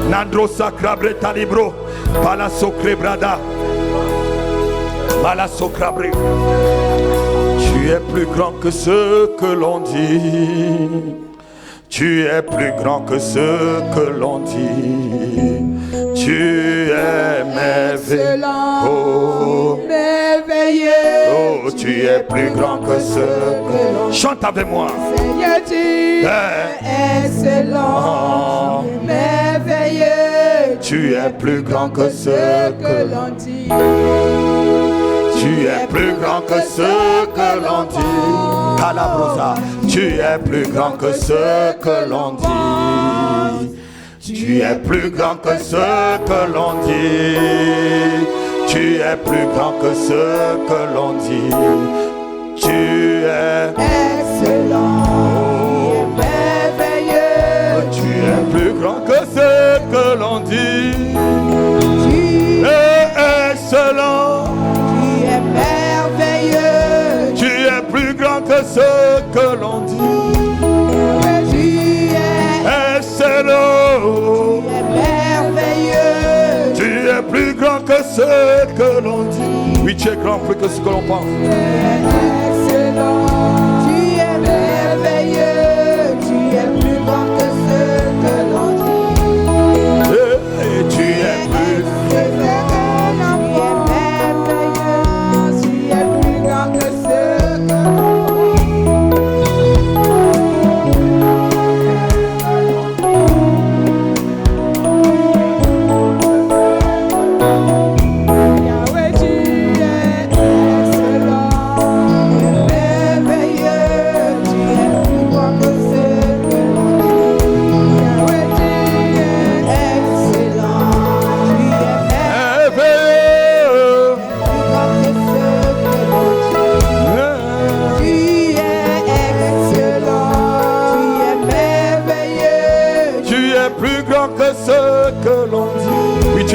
nandro sacra breta libro, pala socre brada, pala socra bre. Tu es plus grand que ce que l'on dit. Tu es plus grand que ce que l'on dit. Tu es merveilleux. Oh, merveilleux. Oh, tu es plus grand que ce que l'on dit. Chante avec moi. Seigneur, tu es excellent, merveilleux. Tu es plus grand que ce que l'on dit. Tu es plus grand que ce que l'on dit. Calabrosa. Tu es plus grand que ce que l'on dit. Tu es plus grand que ce que l'on dit. Tu es plus grand que ce que l'on dit. Tu es excellent, merveilleux. Tu es plus grand que ce que l'on dit. Tu es excellent. Tu es merveilleux. Tu es plus grand que ce que l'on dit. Tu es excellent. Tu es merveilleux. Tu es plus grand que ce que l'on dit. Oui, tu es grand plus que ce que l'on pense. Tu es excellent. Tu es merveilleux. Tu es plus grand que ce que l'on dit. Et tu es plus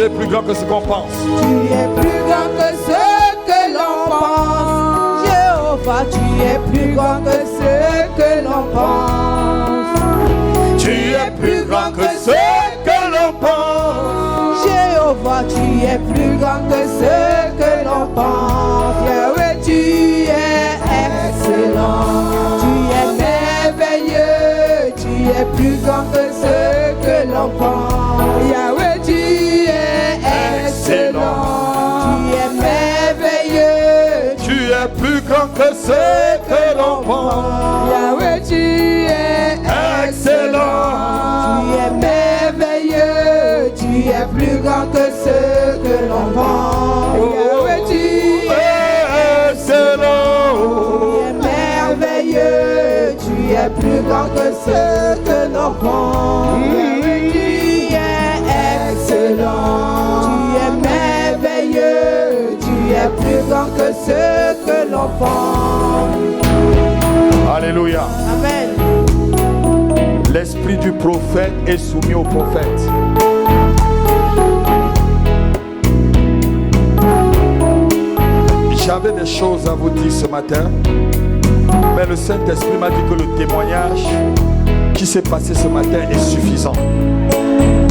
plus grand que ce qu'on pense. Tu es plus grand que ce que l'on pense. Jéhovah, tu es plus grand que ce que l'on pense. Tu es plus grand que ce que l'on pense. Jéhovah, tu es plus grand que ce que l'on pense. Yahweh, tu es excellent. Tu es merveilleux. Tu es plus grand que ce que l'on pense. Yahweh, tu es excellent. Tu es merveilleux. Tu es plus grand que ce que l'on pense. Yahweh, tu es excellent. Tu es merveilleux. Tu es plus grand que ce que l'on pense. Yahweh, tu es excellent. Tu es merveilleux. Tu es plus grand que ce que l'on pense. Yahweh, tu es excellent. Tu es merveilleux. Tu es plus grand que ce que l'on pense. Alléluia. Amen. L'esprit du prophète est soumis au prophète. J'avais des choses à vous dire ce matin, mais le Saint-Esprit m'a dit que le témoignage qui s'est passé ce matin est suffisant.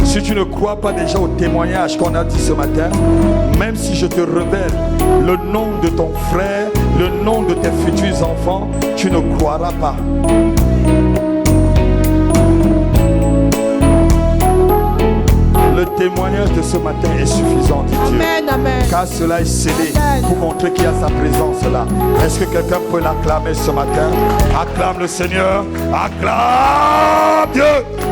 Si tu ne crois pas déjà au témoignage qu'on a dit ce matin, même si je te révèle le nom nom de ton frère, le nom de tes futurs enfants, tu ne croiras pas. Le témoignage de ce matin est suffisant, dit Dieu. Amen, amen. Car cela est scellé pour montrer qu'il y a sa présence là. Est-ce que quelqu'un peut l'acclamer ce matin? Acclame le Seigneur. Acclame Dieu.